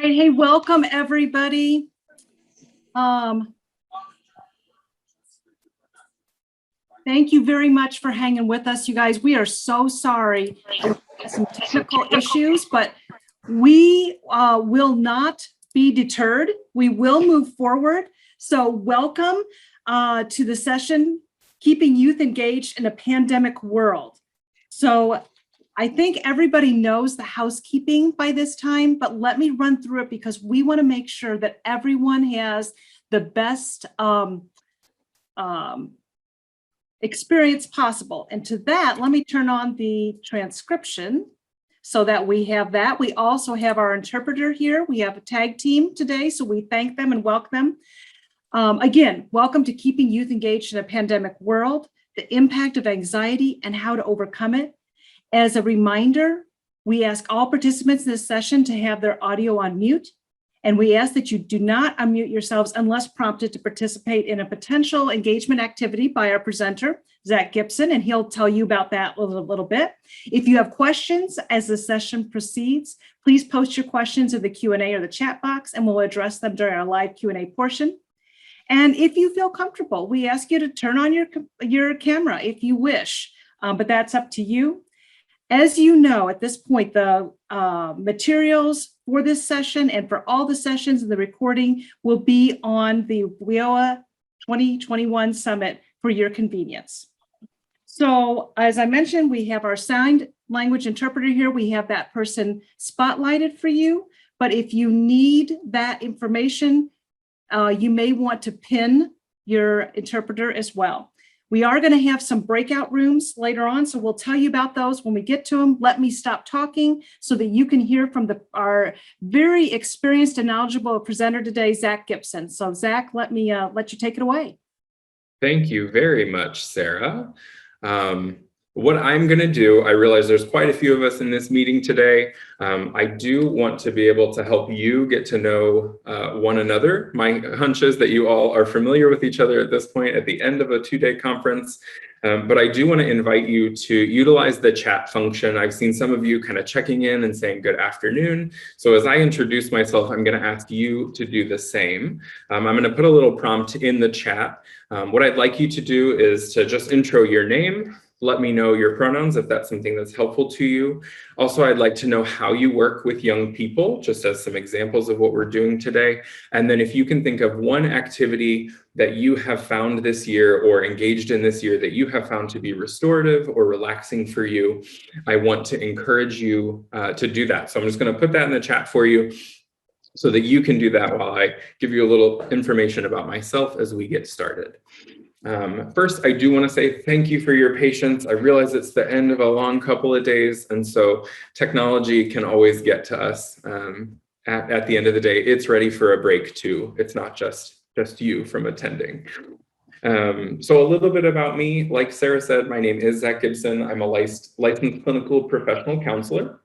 right, hey, welcome everybody. Thank you very much for hanging with us, you guys. We are so sorry for some technical issues, but we will not be deterred. We will move forward. So welcome to the session, Keeping Youth Engaged in a Pandemic World. So I think everybody knows the housekeeping by this time, but let me run through it because we want to make sure that everyone has the best experience possible. And to that, let me turn on the transcription so that we have that. We also have our interpreter here. We have a tag team today, so we thank them and welcome them. Again, welcome to Keeping Youth Engaged in a Pandemic World, the impact of anxiety and how to overcome it. As a reminder, we ask all participants in this session to have their audio on mute, and we ask that you do not unmute yourselves unless prompted to participate in a potential engagement activity by our presenter, Zach Gibson, and he'll tell you about that a little bit. If you have questions as the session proceeds, please post your questions in the Q&A or the chat box, and we'll address them during our live Q&A portion. And if you feel comfortable, we ask you to turn on your camera if you wish, but that's up to you. As you know, at this point, the materials for this session and for all the sessions and the recording will be on the WIOA 2021 Summit for your convenience. So as I mentioned, we have our signed language interpreter here. We have that person spotlighted for you. But if you need that information, you may want to pin your interpreter as well. We are going to have some breakout rooms later on, so we'll tell you about those when we get to them. Let me stop talking so that you can hear from our very experienced and knowledgeable presenter today, Zach Gibson. So Zach, let you take it away. Thank you very much, Sarah. What I'm going to do, I realize there's quite a few of us in this meeting today. I do want to be able to help you get to know one another. My hunch is that you all are familiar with each other at this point at the end of a two-day conference. But I do want to invite you to utilize the chat function. I've seen some of you kind of checking in and saying good afternoon. So as I introduce myself, I'm going to ask you to do the same. I'm going to put a little prompt in the chat. What I'd like you to do is to just intro your name. Let me know your pronouns if that's something that's helpful to you. Also, I'd like to know how you work with young people, just as some examples of what we're doing today. And then if you can think of one activity that you have found this year or engaged in this year that you have found to be restorative or relaxing for you, I want to encourage you to do that. So I'm just going to put that in the chat for you so that you can do that while I give you a little information about myself as we get started. First, I do want to say thank you for your patience. I realize it's the end of a long couple of days, and so technology can always get to us. At the end of the day, it's ready for a break too. It's not just you from attending. So a little bit about me. Like Sarah said, my name is Zach Gibson. I'm a licensed clinical professional counselor.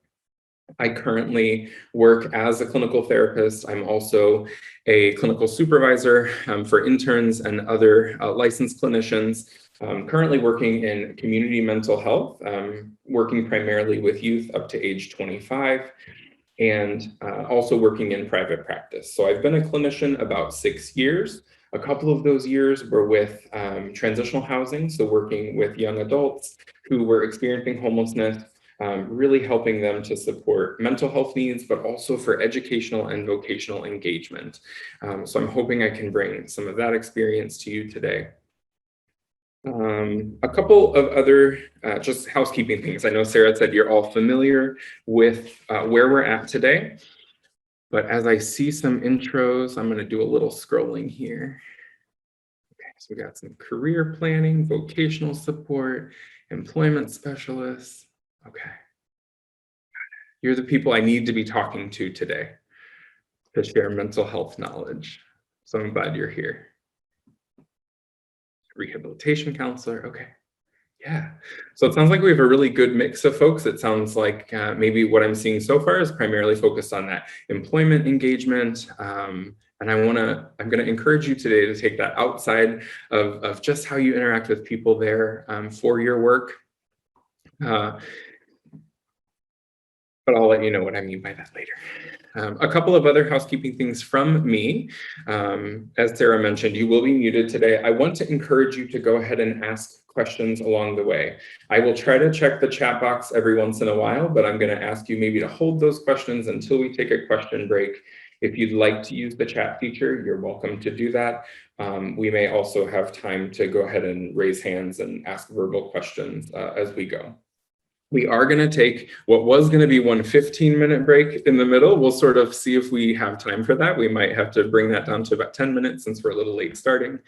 I currently work as a clinical therapist. I'm also a clinical supervisor for interns and other licensed clinicians. Currently working in community mental health, working primarily with youth up to age 25, and also working in private practice. So I've been a clinician about 6 years. A couple of those years were with transitional housing, so working with young adults who were experiencing homelessness, really helping them to support mental health needs, but also for educational and vocational engagement. So I'm hoping I can bring some of that experience to you today. A couple of other just housekeeping things. I know Sarah said you're all familiar with where we're at today, but as I see some intros, I'm going to do a little scrolling here. Okay, so we got some career planning, vocational support, employment specialists. Okay. You're the people I need to be talking to today to share mental health knowledge. So I'm glad you're here. Rehabilitation counselor. Okay. Yeah. So it sounds like we have a really good mix of folks. It sounds like maybe what I'm seeing so far is primarily focused on that employment engagement. And I'm going to encourage you today to take that outside of just how you interact with people there for your work. But I'll let you know what I mean by that later. A couple of other housekeeping things from me. As Sarah mentioned, you will be muted today. I want to encourage you to go ahead and ask questions along the way. I will try to check the chat box every once in a while, but I'm going to ask you maybe to hold those questions until we take a question break. If you'd like to use the chat feature, you're welcome to do that. We may also have time to go ahead and raise hands and ask verbal questions as we go. We are going to take what was going to be one 15-minute break in the middle. We'll sort of see if we have time for that. We might have to bring that down to about 10 minutes since we're a little late starting.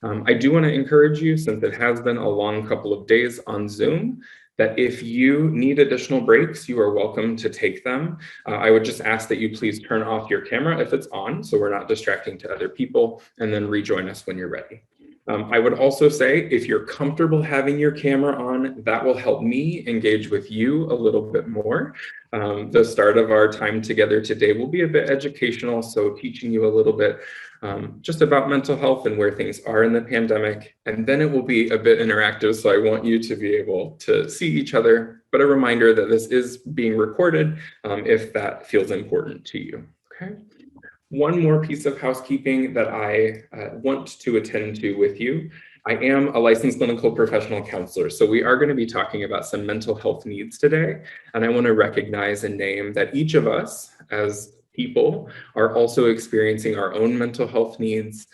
I do want to encourage you, since it has been a long couple of days on Zoom, that if you need additional breaks, you are welcome to take them. I would just ask that you please turn off your camera if it's on, so we're not distracting to other people, and then rejoin us when you're ready. I would also say, if you're comfortable having your camera on, that will help me engage with you a little bit more. The start of our time together today will be a bit educational, so teaching you a little bit just about mental health and where things are in the pandemic. And then it will be a bit interactive, so I want you to be able to see each other, but a reminder that this is being recorded if that feels important to you, okay? One more piece of housekeeping that I want to attend to with you. I am a licensed clinical professional counselor, so we are going to be talking about some mental health needs today. And I want to recognize and name that each of us as people are also experiencing our own mental health needs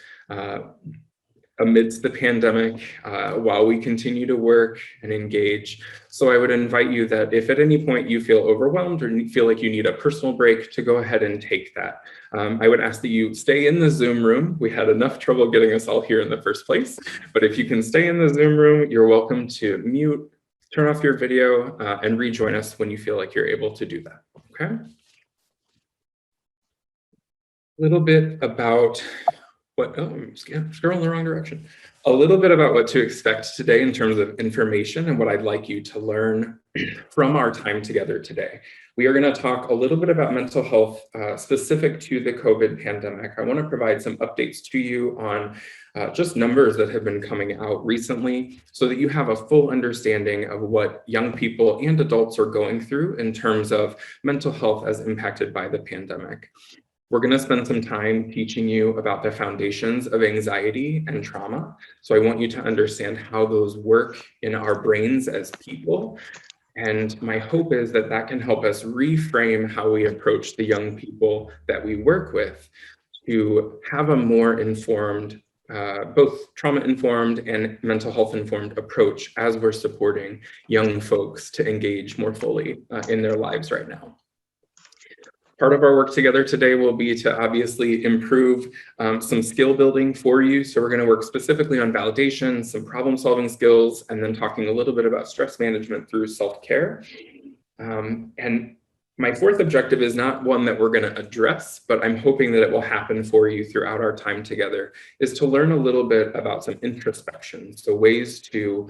amidst the pandemic, while we continue to work and engage. So I would invite you that if at any point you feel overwhelmed or feel like you need a personal break, to go ahead and take that. I would ask that you stay in the Zoom room. We had enough trouble getting us all here in the first place, but if you can stay in the Zoom room, you're welcome to mute, turn off your video, and rejoin us when you feel like you're able to do that, okay? A little bit about I'm scrolling the wrong direction. A little bit about what to expect today in terms of information and what I'd like you to learn from our time together today. We are going to talk a little bit about mental health specific to the COVID pandemic. I want to provide some updates to you on just numbers that have been coming out recently so that you have a full understanding of what young people and adults are going through in terms of mental health as impacted by the pandemic. We're going to spend some time teaching you about the foundations of anxiety and trauma. So I want you to understand how those work in our brains as people. And my hope is that that can help us reframe how we approach the young people that we work with to have a more informed, both trauma-informed and mental health-informed approach as we're supporting young folks to engage more fully in their lives right now. Part of our work together today will be to obviously improve some skill building for you. So we're going to work specifically on validation, some problem solving skills, and then talking a little bit about stress management through self-care. And my fourth objective is not one that we're going to address, but I'm hoping that it will happen for you throughout our time together, is to learn a little bit about some introspection. So ways to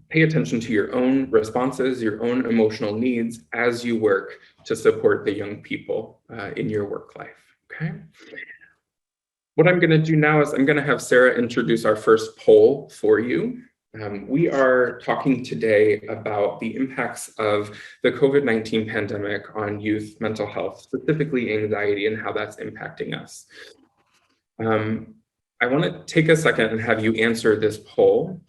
pay attention to your own responses, your own emotional needs as you work to support the young people in your work life, okay? What I'm gonna do now is I'm gonna have Sarah introduce our first poll for you. We are talking today about the impacts of the COVID-19 pandemic on youth mental health, specifically anxiety and how that's impacting us. I wanna take a second and have you answer this poll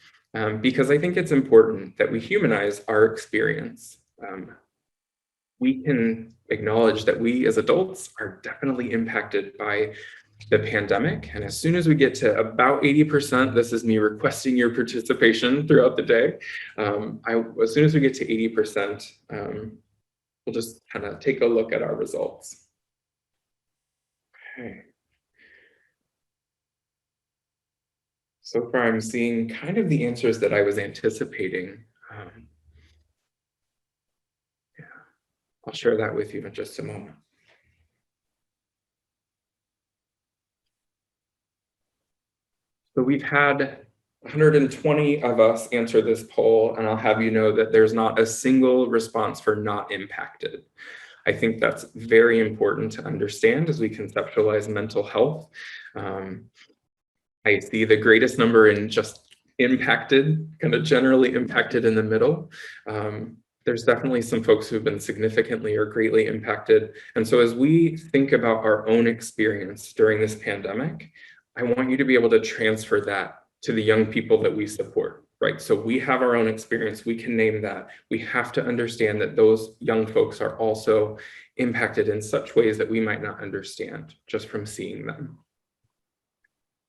because I think it's important that we humanize our experience. We can acknowledge that we as adults are definitely impacted by the pandemic. And as soon as we get to about 80%, this is me requesting your participation throughout the day. As soon as we get to 80%, we'll just kind of take a look at our results. Okay. So far, I'm seeing kind of the answers that I was anticipating. Yeah, I'll share that with you in just a moment. So we've had 120 of us answer this poll, and I'll have you know that there's not a single response for not impacted. I think that's very important to understand as we conceptualize mental health. I see the greatest number in just impacted, kind of generally impacted in the middle. There's definitely some folks who've been significantly or greatly impacted. And so as we think about our own experience during this pandemic, I want you to be able to transfer that to the young people that we support, right? So we have our own experience, we can name that. We have to understand that those young folks are also impacted in such ways that we might not understand just from seeing them.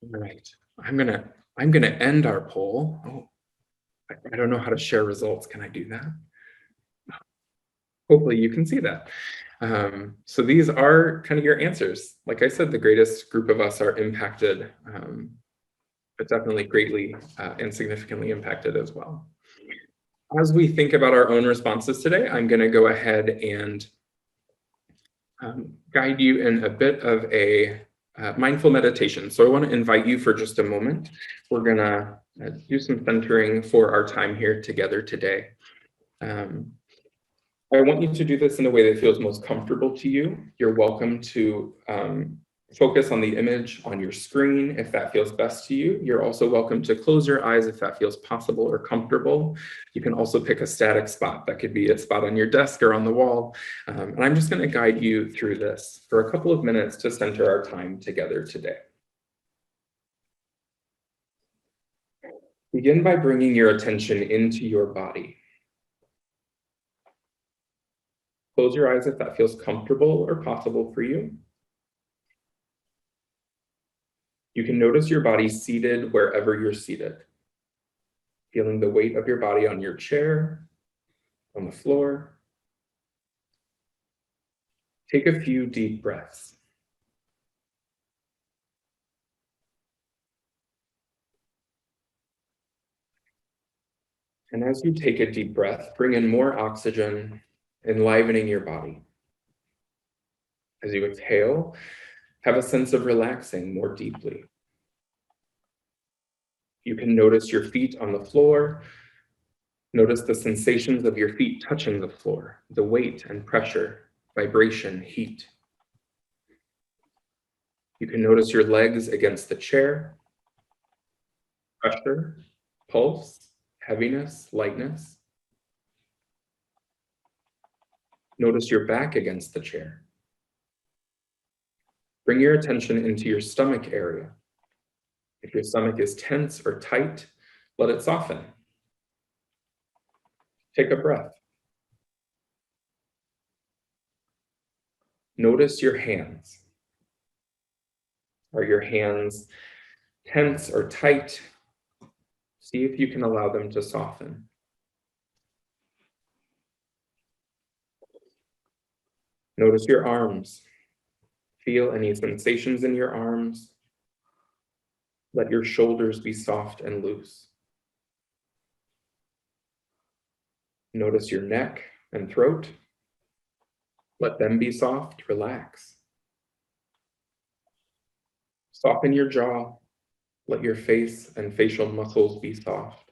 All right, I'm gonna end our poll. Oh, I don't know how to share results. Can I do that? Hopefully you can see that. So these are kind of your answers. Like I said, the greatest group of us are impacted, but definitely greatly and significantly impacted as well. As we think about our own responses today, I'm going to go ahead and guide you in a bit of a mindful meditation. So I want to invite you for just a moment. We're going to do some centering for our time here together today. I want you to do this in a way that feels most comfortable to you. You're welcome to focus on the image on your screen if that feels best to you. You're also welcome to close your eyes if that feels possible or comfortable. You can also pick a static spot. That could be a spot on your desk or on the wall. And I'm just going to guide you through this for a couple of minutes to center our time together today. Begin by bringing your attention into your body. Close your eyes if that feels comfortable or possible for you. You can notice your body seated wherever you're seated, feeling the weight of your body on your chair, on the floor. Take a few deep breaths. And as you take a deep breath, bring in more oxygen, enlivening your body. As you exhale, have a sense of relaxing more deeply. You can notice your feet on the floor. Notice the sensations of your feet touching the floor, the weight and pressure, vibration, heat. You can notice your legs against the chair, pressure, pulse, heaviness, lightness. Notice your back against the chair. Bring your attention into your stomach area. If your stomach is tense or tight, let it soften. Take a breath. Notice your hands. Are your hands tense or tight? See if you can allow them to soften. Notice your arms. Feel any sensations in your arms. Let your shoulders be soft and loose. Notice your neck and throat. Let them be soft, relax. Soften your jaw. Let your face and facial muscles be soft.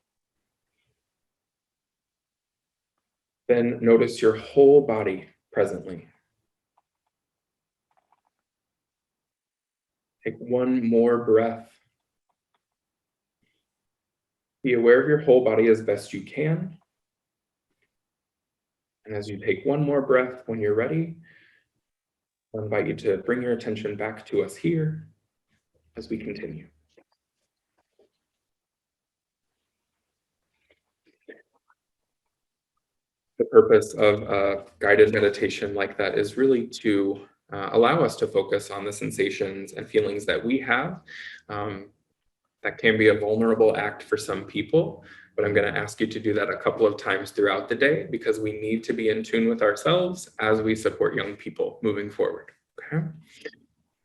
Then notice your whole body presently. Take one more breath. Be aware of your whole body as best you can. And as you take one more breath, when you're ready, I invite you to bring your attention back to us here as we continue. The purpose of a guided meditation like that is really to allow us to focus on the sensations and feelings that we have. That can be a vulnerable act for some people, but I'm going to ask you to do that a couple of times throughout the day because we need to be in tune with ourselves as we support young people moving forward. Okay?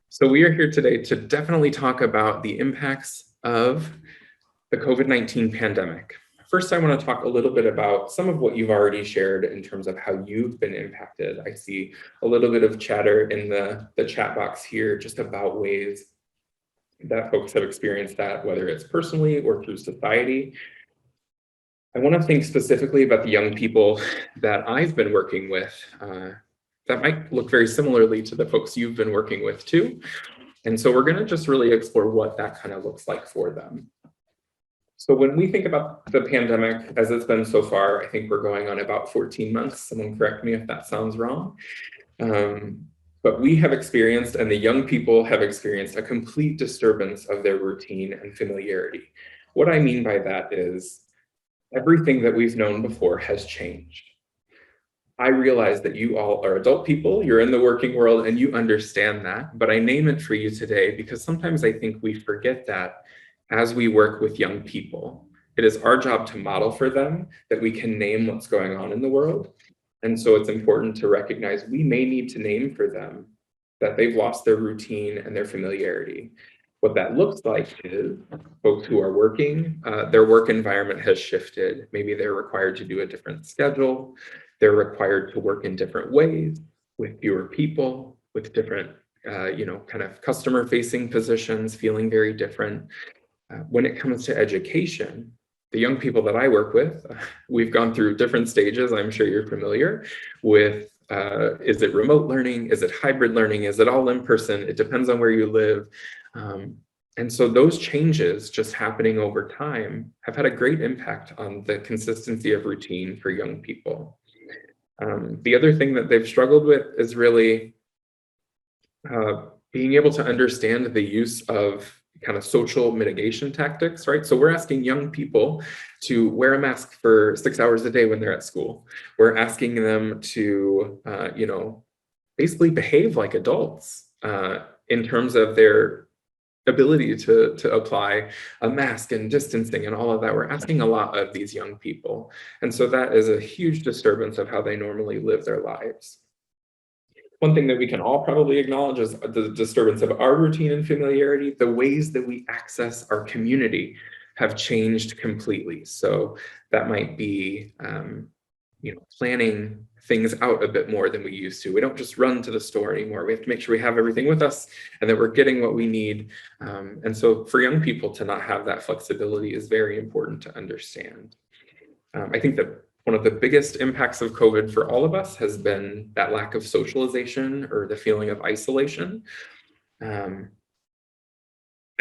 So we are here today to definitely talk about the impacts of the COVID-19 pandemic. First, I want to talk a little bit about some of what you've already shared in terms of how you've been impacted. I see a little bit of chatter in the chat box here just about ways that folks have experienced that, whether it's personally or through society. I want to think specifically about the young people that I've been working with that might look very similarly to the folks you've been working with too. And so we're going to just really explore what that kind of looks like for them. So when we think about the pandemic as it's been so far, I think we're going on about 14 months. Someone correct me if that sounds wrong. But we have experienced, and the young people have experienced, a complete disturbance of their routine and familiarity. What I mean by that is everything that we've known before has changed. I realize that you all are adult people, you're in the working world, and you understand that, but I name it for you today because sometimes I think we forget that as we work with young people. It is our job to model for them that we can name what's going on in the world. And so it's important to recognize we may need to name for them that they've lost their routine and their familiarity. What that looks like is folks who are working, their work environment has shifted. Maybe they're required to do a different schedule. They're required to work in different ways with fewer people, with different, kind of customer facing positions, feeling very different. When it comes to education, the young people that I work with, we've gone through different stages. I'm sure you're familiar with, is it remote learning? Is it hybrid learning? Is it all in person? It depends on where you live. And so those changes just happening over time have had a great impact on the consistency of routine for young people. The other thing that they've struggled with is really being able to understand the use of kind of social mitigation tactics, right? So we're asking young people to wear a mask for 6 hours a day when they're at school. We're asking them to, basically behave like adults in terms of their ability to apply a mask and distancing and all of that. We're asking a lot of these young people. And so that is a huge disturbance of how they normally live their lives. One thing that we can all probably acknowledge is the disturbance of our routine and familiarity. The ways that we access our community have changed completely. So that might be, planning things out a bit more than we used to. We don't just run to the store anymore. We have to make sure we have everything with us and that we're getting what we need. And so for young people to not have that flexibility is very important to understand. I think that one of the biggest impacts of COVID for all of us has been that lack of socialization or the feeling of isolation.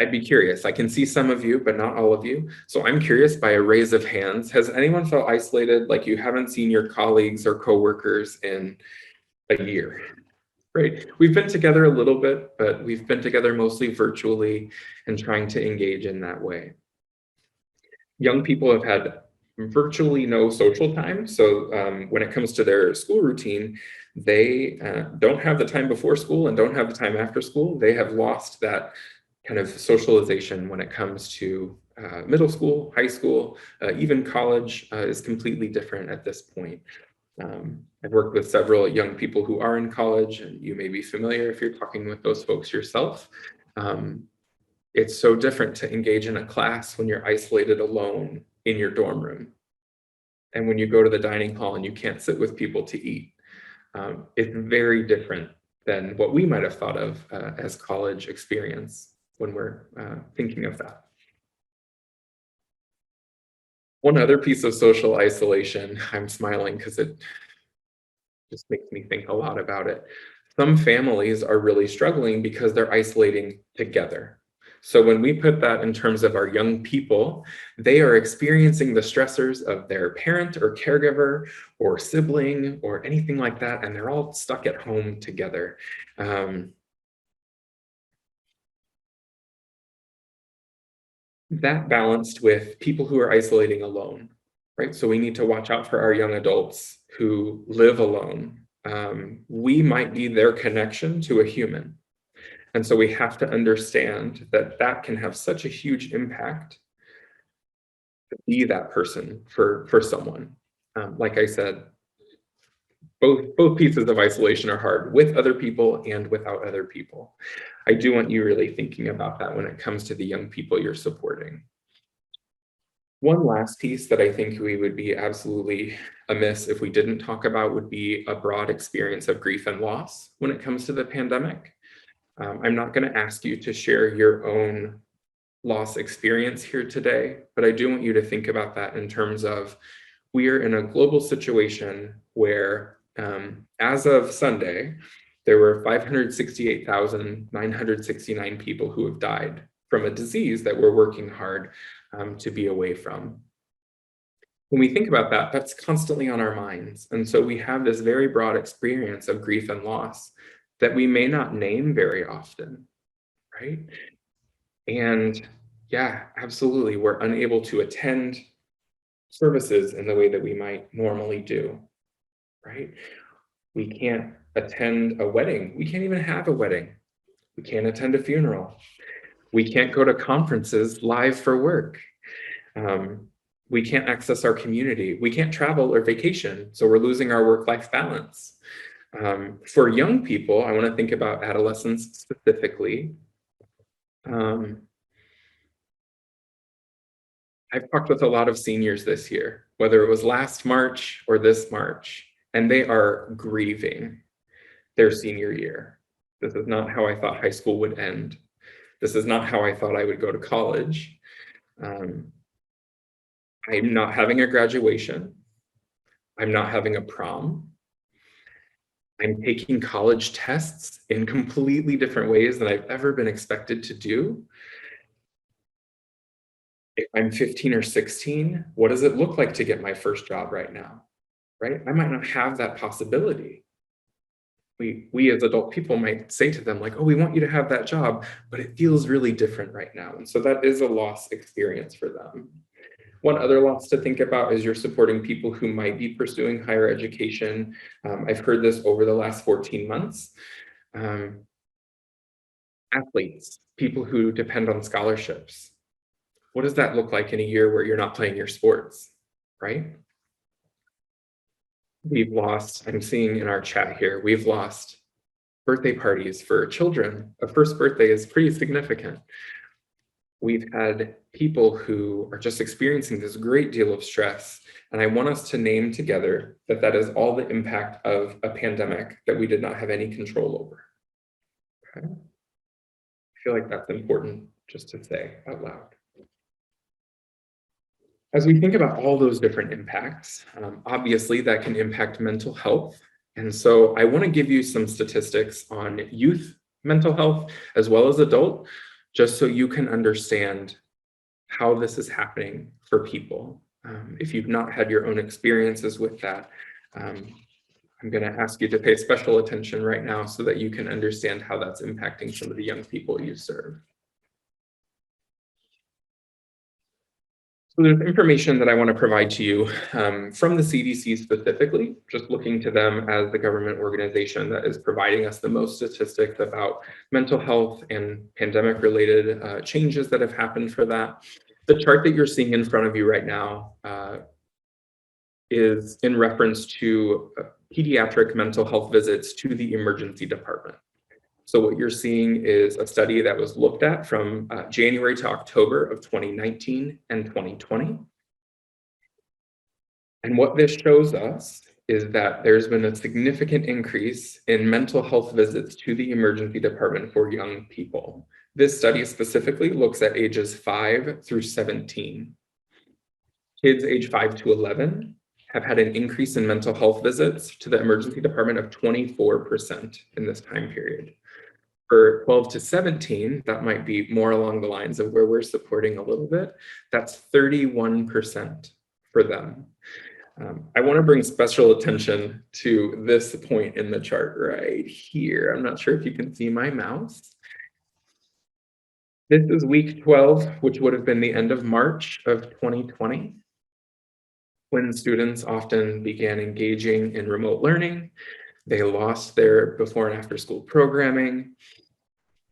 I'd be curious. I can see some of you, but not all of you. So I'm curious by a raise of hands, has anyone felt isolated, like you haven't seen your colleagues or coworkers in a year? Right? We've been together a little bit, but we've been together mostly virtually and trying to engage in that way. Young people have had virtually no social time. So when it comes to their school routine, they don't have the time before school and don't have the time after school. They have lost that kind of socialization when it comes to middle school, high school, even college is completely different at this point. I've worked with several young people who are in college, and you may be familiar if you're talking with those folks yourself. It's so different to engage in a class when you're isolated alone in your dorm room. And when you go to the dining hall and you can't sit with people to eat. It's very different than what we might have thought of as college experience when we're thinking of that. One other piece of social isolation, I'm smiling because it just makes me think a lot about it. Some families are really struggling because they're isolating together. So when we put that in terms of our young people, they are experiencing the stressors of their parent or caregiver or sibling or anything like that, and they're all stuck at home together. That balanced with people who are isolating alone, right? So we need to watch out for our young adults who live alone. We might be their connection to a human. And so we have to understand that that can have such a huge impact to be that person for someone. Like I said, both pieces of isolation are hard with other people and without other people. I do want you really thinking about that when it comes to the young people you're supporting. One last piece that I think we would be absolutely amiss if we didn't talk about would be a broad experience of grief and loss when it comes to the pandemic. I'm not going to ask you to share your own loss experience here today, but I do want you to think about that in terms of we are in a global situation where as of Sunday, there were 568,969 people who have died from a disease that we're working hard to be away from. When we think about that, that's constantly on our minds. And so we have this very broad experience of grief and loss that we may not name very often, right? And yeah, absolutely, we're unable to attend services in the way that we might normally do, right? We can't attend a wedding. We can't even have a wedding. We can't attend a funeral. We can't go to conferences live for work. We can't access our community. We can't travel or vacation. So we're losing our work-life balance. For young people, I want to think about adolescents specifically. I've talked with a lot of seniors this year, whether it was last March or this March, and they are grieving their senior year. This is not how I thought high school would end. This is not how I thought I would go to college. I'm not having a graduation. I'm not having a prom. I'm taking college tests in completely different ways than I've ever been expected to do. If I'm 15 or 16, what does it look like to get my first job right now, right? I might not have that possibility. We as adult people might say to them like, oh, we want you to have that job, but it feels really different right now. And so that is a loss experience for them. One other loss to think about is you're supporting people who might be pursuing higher education. I've heard this over the last 14 months. Athletes, people who depend on scholarships. What does that look like in a year where you're not playing your sports, right? We've lost, I'm seeing in our chat here, we've lost birthday parties for children. A first birthday is pretty significant. We've had people who are just experiencing this great deal of stress. And I want us to name together that that is all the impact of a pandemic that we did not have any control over. Okay? I feel like that's important just to say out loud. As we think about all those different impacts, obviously that can impact mental health. And so I want to give you some statistics on youth mental health as well as adult, just so you can understand how this is happening for people. If you've not had your own experiences with that, I'm going to ask you to pay special attention right now so that you can understand how that's impacting some of the young people you serve. So there's information that I want to provide to you from the CDC specifically, just looking to them as the government organization that is providing us the most statistics about mental health and pandemic-related changes that have happened for that. The chart that you're seeing in front of you right now is in reference to pediatric mental health visits to the emergency department. So what you're seeing is a study that was looked at from January to October of 2019 and 2020. And what this shows us is that there's been a significant increase in mental health visits to the emergency department for young people. This study specifically looks at ages 5 through 17. Kids age 5 to 11 have had an increase in mental health visits to the emergency department of 24% in this time period. For 12 to 17, that might be more along the lines of where we're supporting a little bit. That's 31% for them. I want to bring special attention to this point in the chart right here. I'm not sure if you can see my mouse. This is week 12, which would have been the end of March of 2020, when students often began engaging in remote learning. They lost their before and after school programming.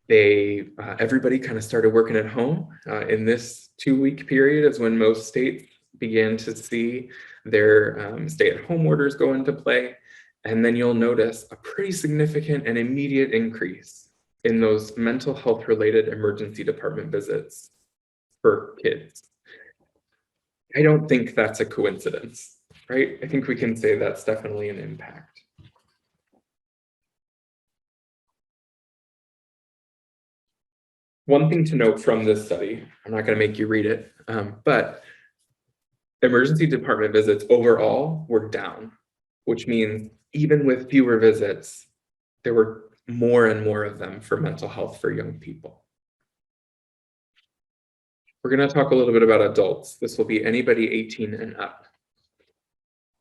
Everybody kind of started working at home. In this 2-week period is when most states began to see their stay-at-home orders go into play. And then you'll notice a pretty significant and immediate increase in those mental health related emergency department visits for kids. I don't think that's a coincidence, right? I think we can say that's definitely an impact. One thing to note from this study, I'm not going to make you read it, but emergency department visits overall were down, which means even with fewer visits, there were more and more of them for mental health for young people. We're going to talk a little bit about adults. This will be anybody 18 and up.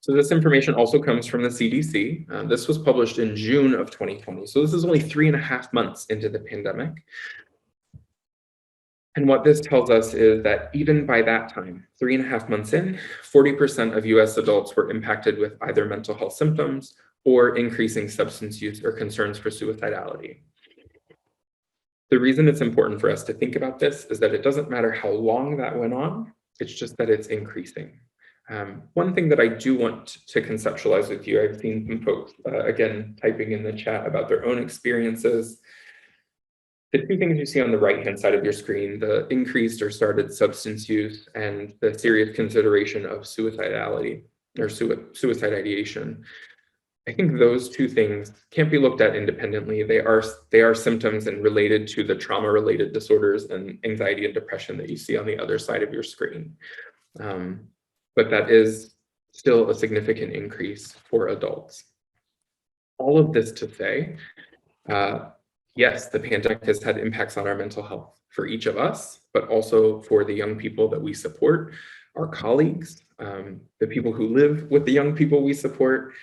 So this information also comes from the CDC. This was published in June of 2020. So this is only 3.5 months into the pandemic. And what this tells us is that even by that time, 3.5 months in, 40% of US adults were impacted with either mental health symptoms or increasing substance use or concerns for suicidality. The reason it's important for us to think about this is that it doesn't matter how long that went on, it's just that it's increasing. One thing that I do want to conceptualize with you, I've seen some folks, again, typing in the chat about their own experiences. The two things you see on the right-hand side of your screen, the increased or started substance use and the serious consideration of suicidality or suicide ideation. I think those two things can't be looked at independently. They are symptoms and related to the trauma-related disorders and anxiety and depression that you see on the other side of your screen. But that is still a significant increase for adults. All of this to say, yes, the pandemic has had impacts on our mental health for each of us, but also for the young people that we support, our colleagues, the people who live with the young people we support.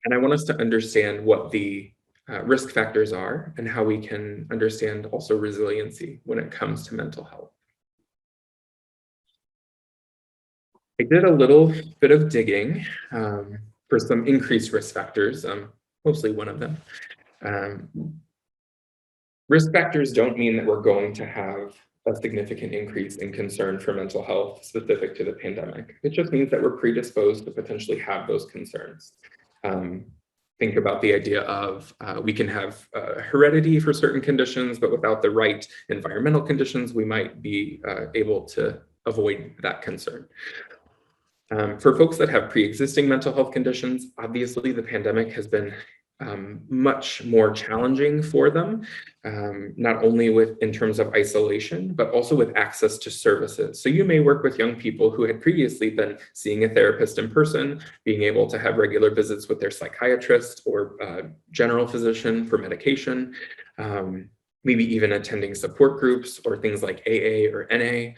And I want us to understand what the risk factors are and how we can understand also resiliency when it comes to mental health. I did a little bit of digging for some increased risk factors, mostly one of them. Risk factors don't mean that we're going to have a significant increase in concern for mental health specific to the pandemic. It just means that we're predisposed to potentially have those concerns. Think about the idea of we can have heredity for certain conditions, but without the right environmental conditions, we might be able to avoid that concern. For folks that have pre-existing mental health conditions, obviously the pandemic has been much more challenging for them, not only in terms of isolation, but also with access to services. So you may work with young people who had previously been seeing a therapist in person, being able to have regular visits with their psychiatrist or general physician for medication, maybe even attending support groups or things like AA or NA.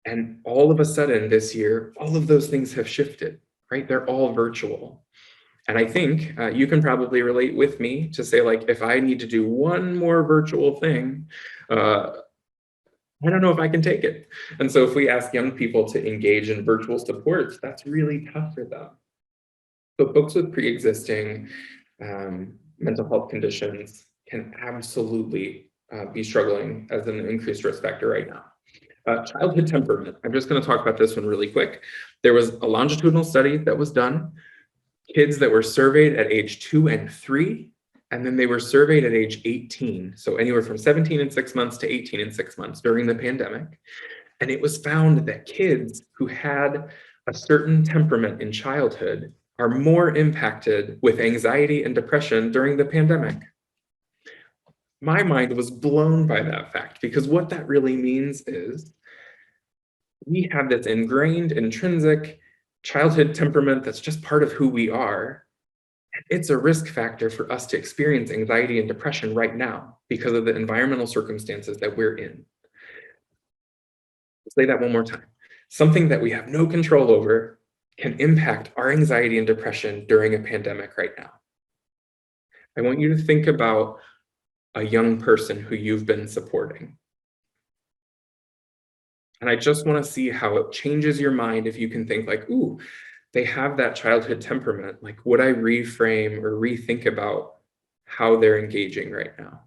And all of a sudden this year, all of those things have shifted, right? They're all virtual. And I think you can probably relate with me to say, like, if I need to do one more virtual thing, I don't know if I can take it. And so if we ask young people to engage in virtual supports, that's really tough for them. So folks with pre-existing mental health conditions can absolutely be struggling as an increased risk factor right now. Childhood temperament. I'm just going to talk about this one really quick. There was a longitudinal study that was done. Kids that were surveyed at age 2 and 3, and then they were surveyed at age 18. So anywhere from 17 and 6 months to 18 and 6 months during the pandemic. And it was found that kids who had a certain temperament in childhood are more impacted with anxiety and depression during the pandemic. My mind was blown by that fact, because what that really means is we have this ingrained, intrinsic childhood temperament that's just part of who we are. It's a risk factor for us to experience anxiety and depression right now because of the environmental circumstances that we're in. I'll say that one more time. Something that we have no control over can impact our anxiety and depression during a pandemic right now. I want you to think about a young person who you've been supporting. And I just want to see how it changes your mind if you can think like, ooh, they have that childhood temperament. Like, would I reframe or rethink about how they're engaging right now?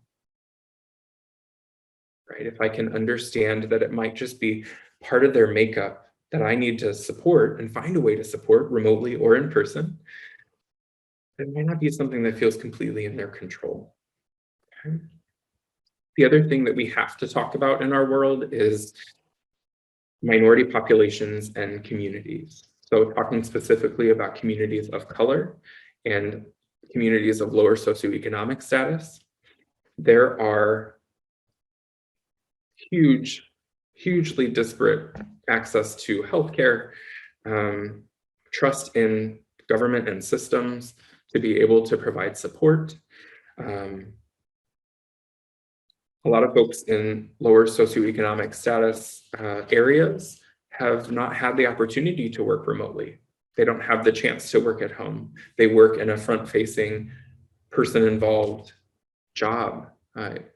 Right? If I can understand that it might just be part of their makeup that I need to support and find a way to support remotely or in person, it might not be something that feels completely in their control. Okay? The other thing that we have to talk about in our world is minority populations and communities. So talking specifically about communities of color and communities of lower socioeconomic status, there are hugely disparate access to healthcare, trust in government and systems to be able to provide support. A lot of folks in lower socioeconomic status areas have not had the opportunity to work remotely. They don't have the chance to work at home. They work in a front-facing, person-involved job.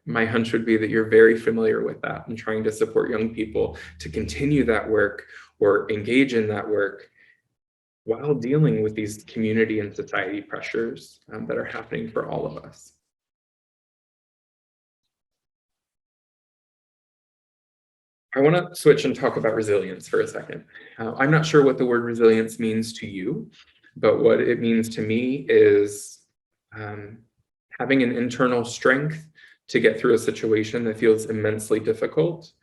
My hunch would be that you're very familiar with that and trying to support young people to continue that work or engage in that work while dealing with these community and society pressures that are happening for all of us. I want to switch and talk about resilience for a second. I'm not sure what the word resilience means to you, but what it means to me is having an internal strength to get through a situation that feels immensely difficult.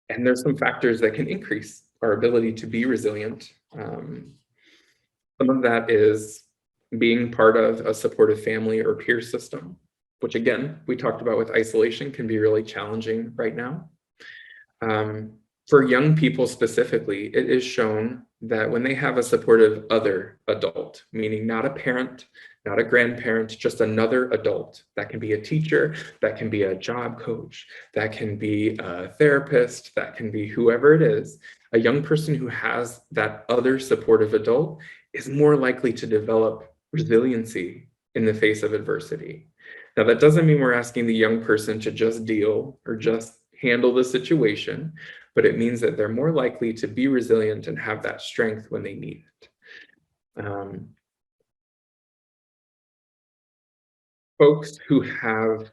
And there's some factors that can increase our ability to be resilient. Some of that is being part of a supportive family or peer system, which again, we talked about with isolation can be really challenging right now. For young people specifically, it is shown that when they have a supportive other adult, meaning not a parent, not a grandparent, just another adult, that can be a teacher, that can be a job coach, that can be a therapist, that can be whoever it is, a young person who has that other supportive adult is more likely to develop resiliency in the face of adversity. Now, that doesn't mean we're asking the young person to just deal or just handle the situation, but it means that they're more likely to be resilient and have that strength when they need it. Folks who have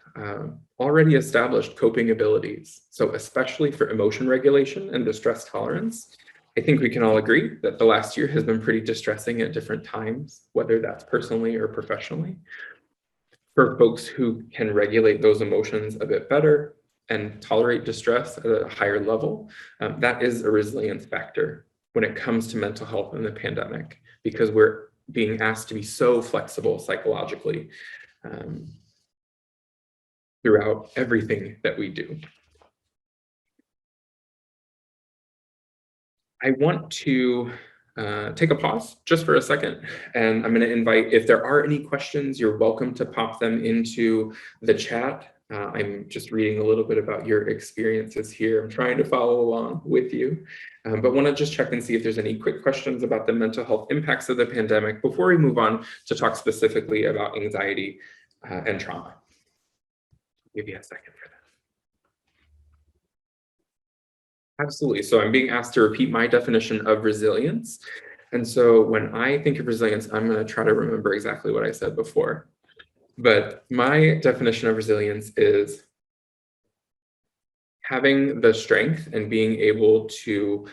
already established coping abilities, so especially for emotion regulation and distress tolerance, I think we can all agree that the last year has been pretty distressing at different times, whether that's personally or professionally. For folks who can regulate those emotions a bit better and tolerate distress at a higher level, that is a resilience factor when it comes to mental health in the pandemic, because we're being asked to be so flexible psychologically throughout everything that we do. I want to take a pause just for a second, and I'm going to invite, if there are any questions, you're welcome to pop them into the chat. I'm just reading a little bit about your experiences here. I'm trying to follow along with you, but want to just check and see if there's any quick questions about the mental health impacts of the pandemic before we move on to talk specifically about anxiety and trauma. Give you a second for that. Absolutely. So I'm being asked to repeat my definition of resilience. And so when I think of resilience, I'm going to try to remember exactly what I said before. But my definition of resilience is having the strength and being able to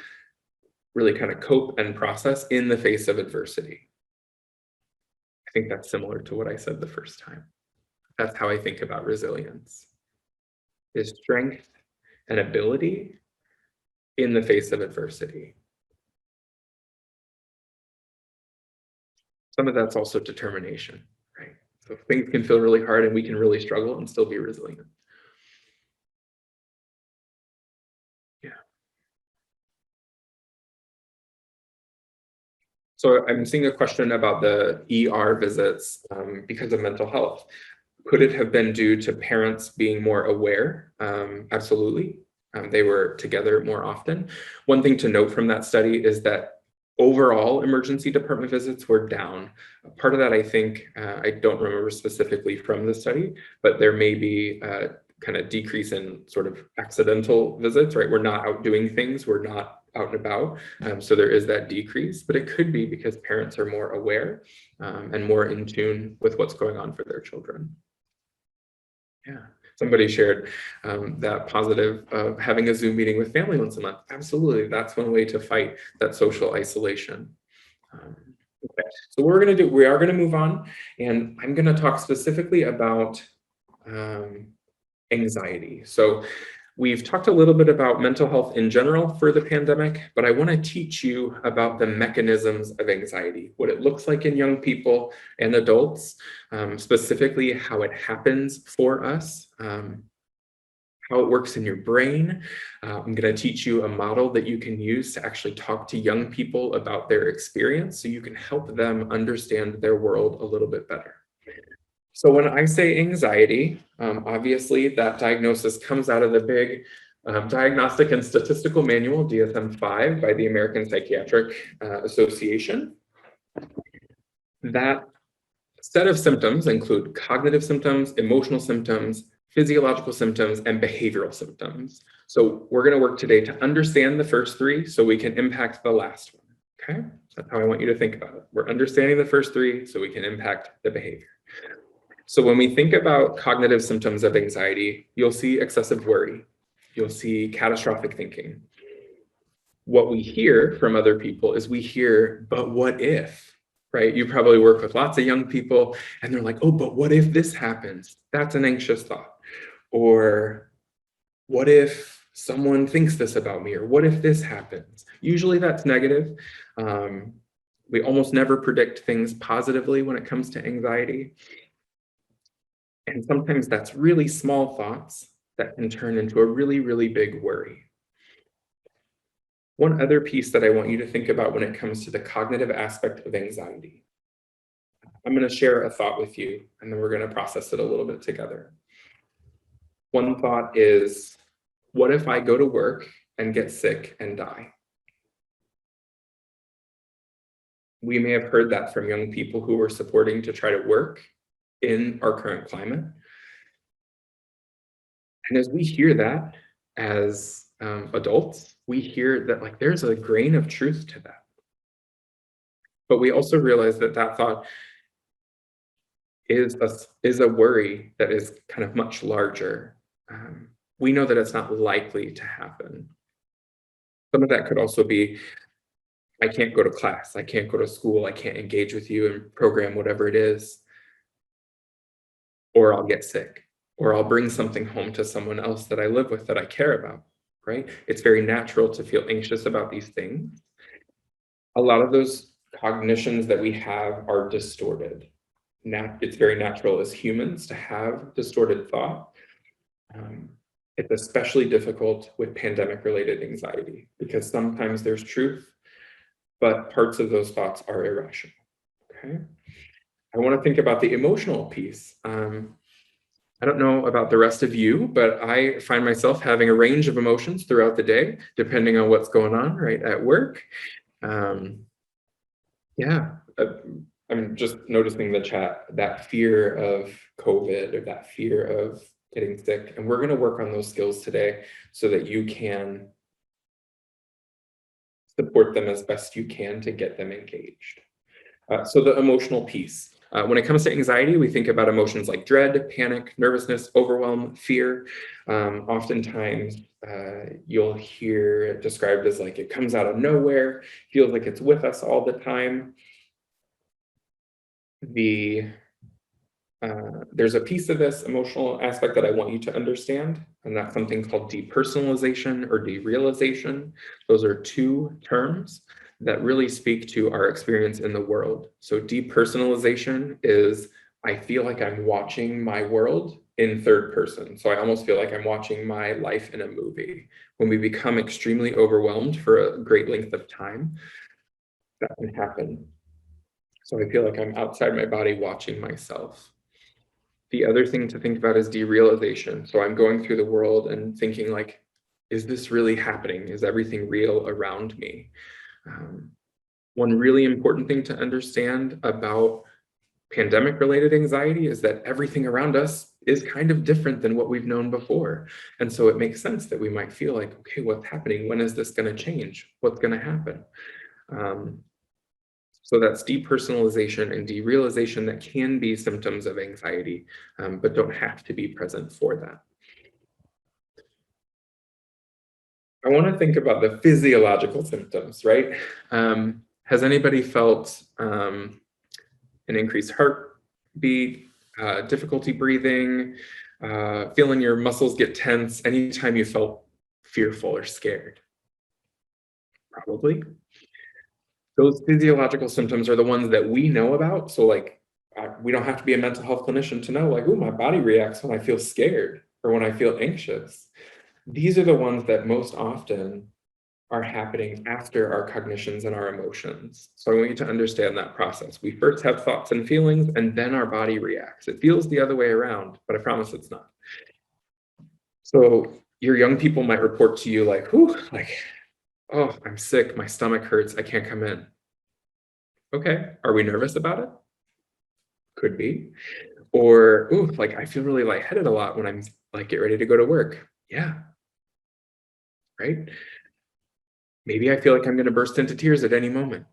really kind of cope and process in the face of adversity. I think that's similar to what I said the first time. That's how I think about resilience, is strength and ability in the face of adversity. Some of that's also determination, right? So things can feel really hard and we can really struggle and still be resilient. Yeah. So I'm seeing a question about the ER visits because of mental health. Could it have been due to parents being more aware? Absolutely. They were together more often. One thing to note from that study is that overall emergency department visits were down. Part of that, I think, I don't remember specifically from the study, but there may be a kind of decrease in sort of accidental visits, right? We're not out doing things, we're not out and about. So there is that decrease, but it could be because parents are more aware and more in tune with what's going on for their children. Yeah. Somebody shared that positive of having a Zoom meeting with family once a month. Absolutely, that's one way to fight that social isolation. Okay. So what we're going to do, we are going to move on, and I'm going to talk specifically about anxiety. So we've talked a little bit about mental health in general for the pandemic, but I want to teach you about the mechanisms of anxiety, what it looks like in young people and adults, specifically how it happens for us, how it works in your brain. I'm going to teach you a model that you can use to actually talk to young people about their experience so you can help them understand their world a little bit better. So when I say anxiety, obviously that diagnosis comes out of the big Diagnostic and Statistical Manual, DSM-5, by the American Psychiatric Association. That set of symptoms include cognitive symptoms, emotional symptoms, physiological symptoms, and behavioral symptoms. So we're going to work today to understand the first three so we can impact the last one. Okay, that's how I want you to think about it. We're understanding the first three so we can impact the behavior. So when we think about cognitive symptoms of anxiety, you'll see excessive worry. You'll see catastrophic thinking. What we hear from other people is we hear, but what if, right? You probably work with lots of young people and they're like, oh, but what if this happens? That's an anxious thought. Or what if someone thinks this about me? Or what if this happens? Usually that's negative. We almost never predict things positively when it comes to anxiety. And sometimes that's really small thoughts that can turn into a really, really big worry. One other piece that I want you to think about when it comes to the cognitive aspect of anxiety. I'm going to share a thought with you, and then we're going to process it a little bit together. One thought is, what if I go to work and get sick and die? We may have heard that from young people who are supporting to try to work in our current climate. And as we hear that as adults, we hear that like there's a grain of truth to that. But we also realize that that thought is a worry that is kind of much larger. We know that it's not likely to happen. Some of that could also be, I can't go to class, I can't go to school, I can't engage with you and program whatever it is, or I'll get sick, or I'll bring something home to someone else that I live with that I care about, right? It's very natural to feel anxious about these things. A lot of those cognitions that we have are distorted. It's very natural as humans to have distorted thought. It's especially difficult with pandemic-related anxiety because sometimes there's truth, but parts of those thoughts are irrational, okay? I want to think about the emotional piece. I don't know about the rest of you, but I find myself having a range of emotions throughout the day, depending on what's going on right at work. I'm just noticing the chat, that fear of COVID or that fear of getting sick. And we're going to work on those skills today so that you can support them as best you can to get them engaged. So the emotional piece. When it comes to anxiety, we think about emotions like dread, panic, nervousness, overwhelm, fear. Oftentimes, you'll hear it described as like it comes out of nowhere, feels like it's with us all the time. There's a piece of this emotional aspect that I want you to understand, and that's something called depersonalization or derealization. Those are two terms that really speak to our experience in the world. So depersonalization is, I feel like I'm watching my world in third person. So I almost feel like I'm watching my life in a movie. When we become extremely overwhelmed for a great length of time, that can happen. So I feel like I'm outside my body watching myself. The other thing to think about is derealization. So I'm going through the world and thinking like, is this really happening? Is everything real around me? One really important thing to understand about pandemic-related anxiety is that everything around us is kind of different than what we've known before. And so it makes sense that we might feel like, okay, what's happening? When is this going to change? What's going to happen? So that's depersonalization and derealization that can be symptoms of anxiety, but don't have to be present for that. I want to think about the physiological symptoms, right? Has anybody felt an increased heartbeat, difficulty breathing, feeling your muscles get tense anytime you felt fearful or scared? Probably. Those physiological symptoms are the ones that we know about. So like, we don't have to be a mental health clinician to know like, oh, my body reacts when I feel scared or when I feel anxious. These are the ones that most often are happening after our cognitions and our emotions. So I want you to understand that process. We first have thoughts and feelings, and then our body reacts. It feels the other way around, but I promise it's not. So your young people might report to you like, "Whew, like, oh, I'm sick, my stomach hurts, I can't come in." Okay, are we nervous about it? Could be. Or, "Ooh, like I feel really lightheaded a lot when I'm like get ready to go to work." Yeah, right? Maybe I feel like I'm going to burst into tears at any moment,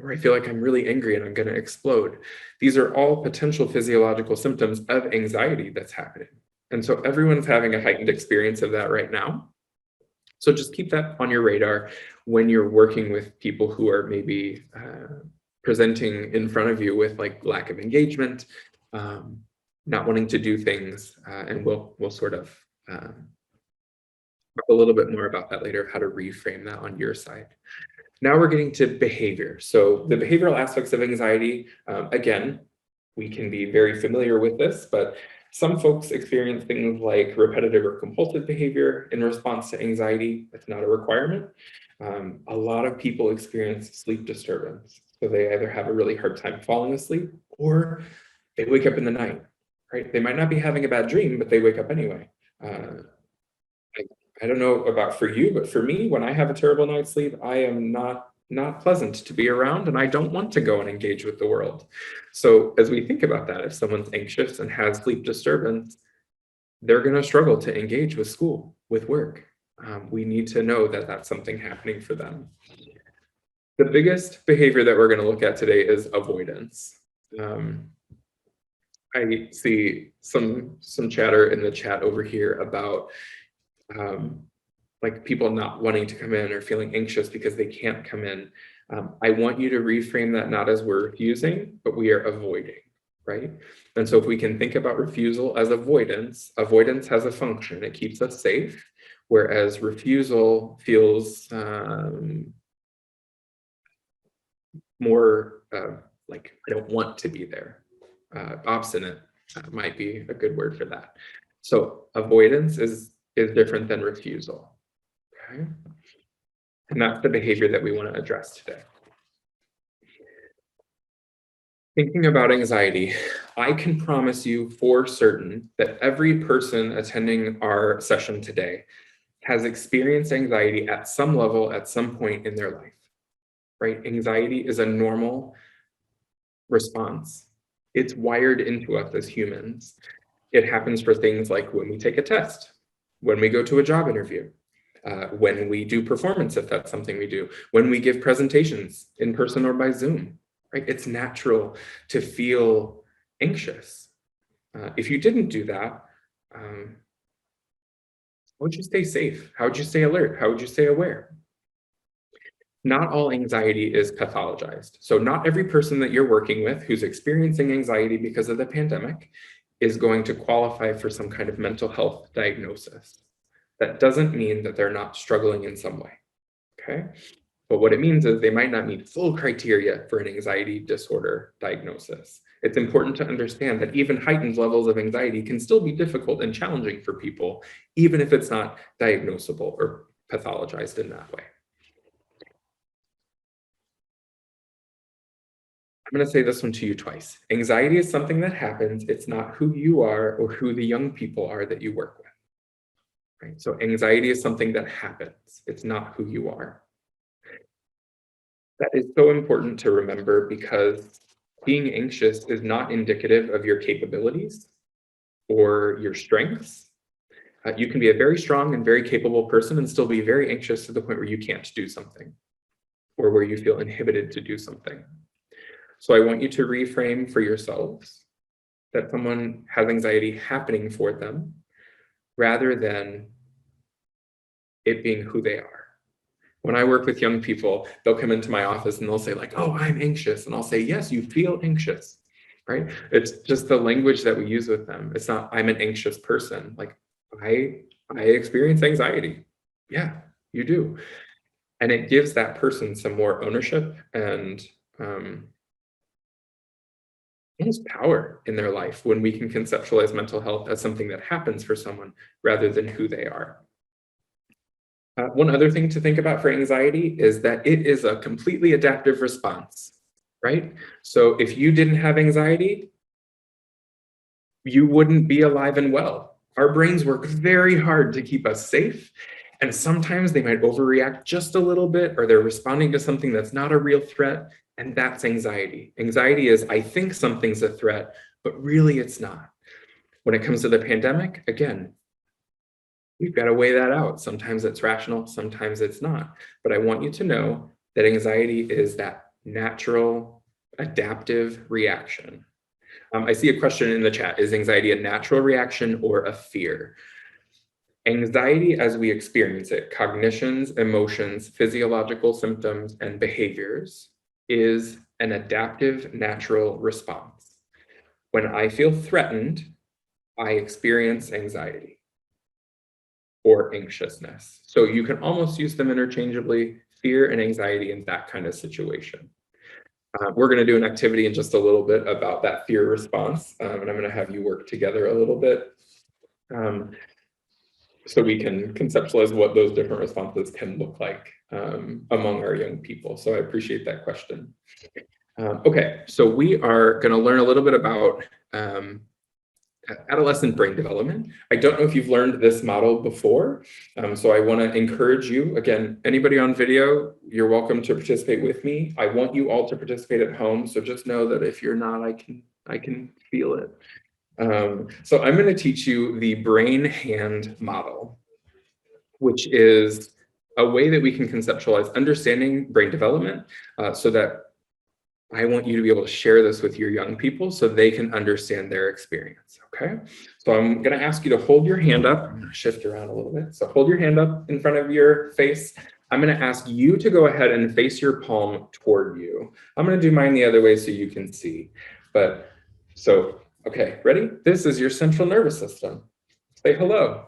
or I feel like I'm really angry and I'm going to explode. These are all potential physiological symptoms of anxiety that's happening. And so everyone's having a heightened experience of that right now. So just keep that on your radar when you're working with people who are maybe presenting in front of you with like lack of engagement, not wanting to do things, and we'll sort of talk a little bit more about that later, how to reframe that on your side. Now we're getting to behavior. So the behavioral aspects of anxiety, again, we can be very familiar with this, but some folks experience things like repetitive or compulsive behavior in response to anxiety. That's not a requirement. A lot of people experience sleep disturbance. So they either have a really hard time falling asleep or they wake up in the night, right? They might not be having a bad dream, but they wake up anyway. I, I don't know about for you, but for me, when I have a terrible night's sleep, I am not pleasant to be around, and I don't want to go and engage with the world. So as we think about that, if someone's anxious and has sleep disturbance, they're going to struggle to engage with school, with work. We need to know that that's something happening for them. The biggest behavior that we're going to look at today is avoidance. I see some chatter in the chat over here about like people not wanting to come in or feeling anxious because they can't come in. I want you to reframe that not as we're refusing, but we are avoiding, right? And so if we can think about refusal as avoidance, avoidance has a function, it keeps us safe, whereas refusal feels more like I don't want to be there. Obstinate might be a good word for that. So avoidance is different than refusal. Okay. And that's the behavior that we want to address today. Thinking about anxiety, I can promise you for certain that every person attending our session today has experienced anxiety at some level at some point in their life, right? Anxiety is a normal response. It's wired into us as humans. It happens for things like when we take a test, when we go to a job interview, when we do performance, if that's something we do, when we give presentations in person or by Zoom, right? It's natural to feel anxious. If you didn't do that, how would you stay safe? How would you stay alert? How would you stay aware? Not all anxiety is pathologized. So not every person that you're working with who's experiencing anxiety because of the pandemic is going to qualify for some kind of mental health diagnosis. That doesn't mean that they're not struggling in some way, okay? But what it means is they might not meet full criteria for an anxiety disorder diagnosis. It's important to understand that even heightened levels of anxiety can still be difficult and challenging for people, even if it's not diagnosable or pathologized in that way. I'm going to say this one to you twice. Anxiety is something that happens. It's not who you are or who the young people are that you work with. Right? So anxiety is something that happens. It's not who you are. That is so important to remember because being anxious is not indicative of your capabilities or your strengths. You can be a very strong and very capable person and still be very anxious to the point where you can't do something or where you feel inhibited to do something. So I want you to reframe for yourselves that someone has anxiety happening for them rather than it being who they are. When I work with young people, they'll come into my office and they'll say like, "Oh, I'm anxious." And I'll say, "Yes, you feel anxious," right? It's just the language that we use with them. It's not, "I'm an anxious person." Like, I experience anxiety. Yeah, you do. And it gives that person some more ownership and almost power in their life when we can conceptualize mental health as something that happens for someone rather than who they are. One other thing to think about for anxiety is that it is a completely adaptive response, right? So if you didn't have anxiety, you wouldn't be alive and well. Our brains work very hard to keep us safe. And sometimes they might overreact just a little bit, or they're responding to something that's not a real threat. And that's anxiety. Anxiety is, I think something's a threat, but really it's not. When it comes to the pandemic, again, we've got to weigh that out. Sometimes it's rational, sometimes it's not. But I want you to know that anxiety is that natural adaptive reaction. I see a question in the chat. Is anxiety a natural reaction or a fear? Anxiety, as we experience it, cognitions, emotions, physiological symptoms, and behaviors, is an adaptive natural response. When I feel threatened, I experience anxiety or anxiousness. So you can almost use them interchangeably, fear and anxiety in that kind of situation. We're going to do an activity in just a little bit about that fear response, and I'm going to have you work together a little bit so we can conceptualize what those different responses can look like among our young people. So I appreciate that question. Okay, so we are going to learn a little bit about adolescent brain development. I don't know if you've learned this model before, so I want to encourage you. Again, anybody on video, you're welcome to participate with me. I want you all to participate at home, so just know that if you're not, I can feel it. So I'm going to teach you the brain-hand model, which is a way that we can conceptualize understanding brain development so that I want you to be able to share this with your young people so they can understand their experience, okay? So I'm gonna ask you to hold your hand up. I'm gonna shift around a little bit. So hold your hand up in front of your face. I'm gonna ask you to go ahead and face your palm toward you. I'm gonna do mine the other way so you can see. But so, okay, ready? This is your central nervous system. Say hello.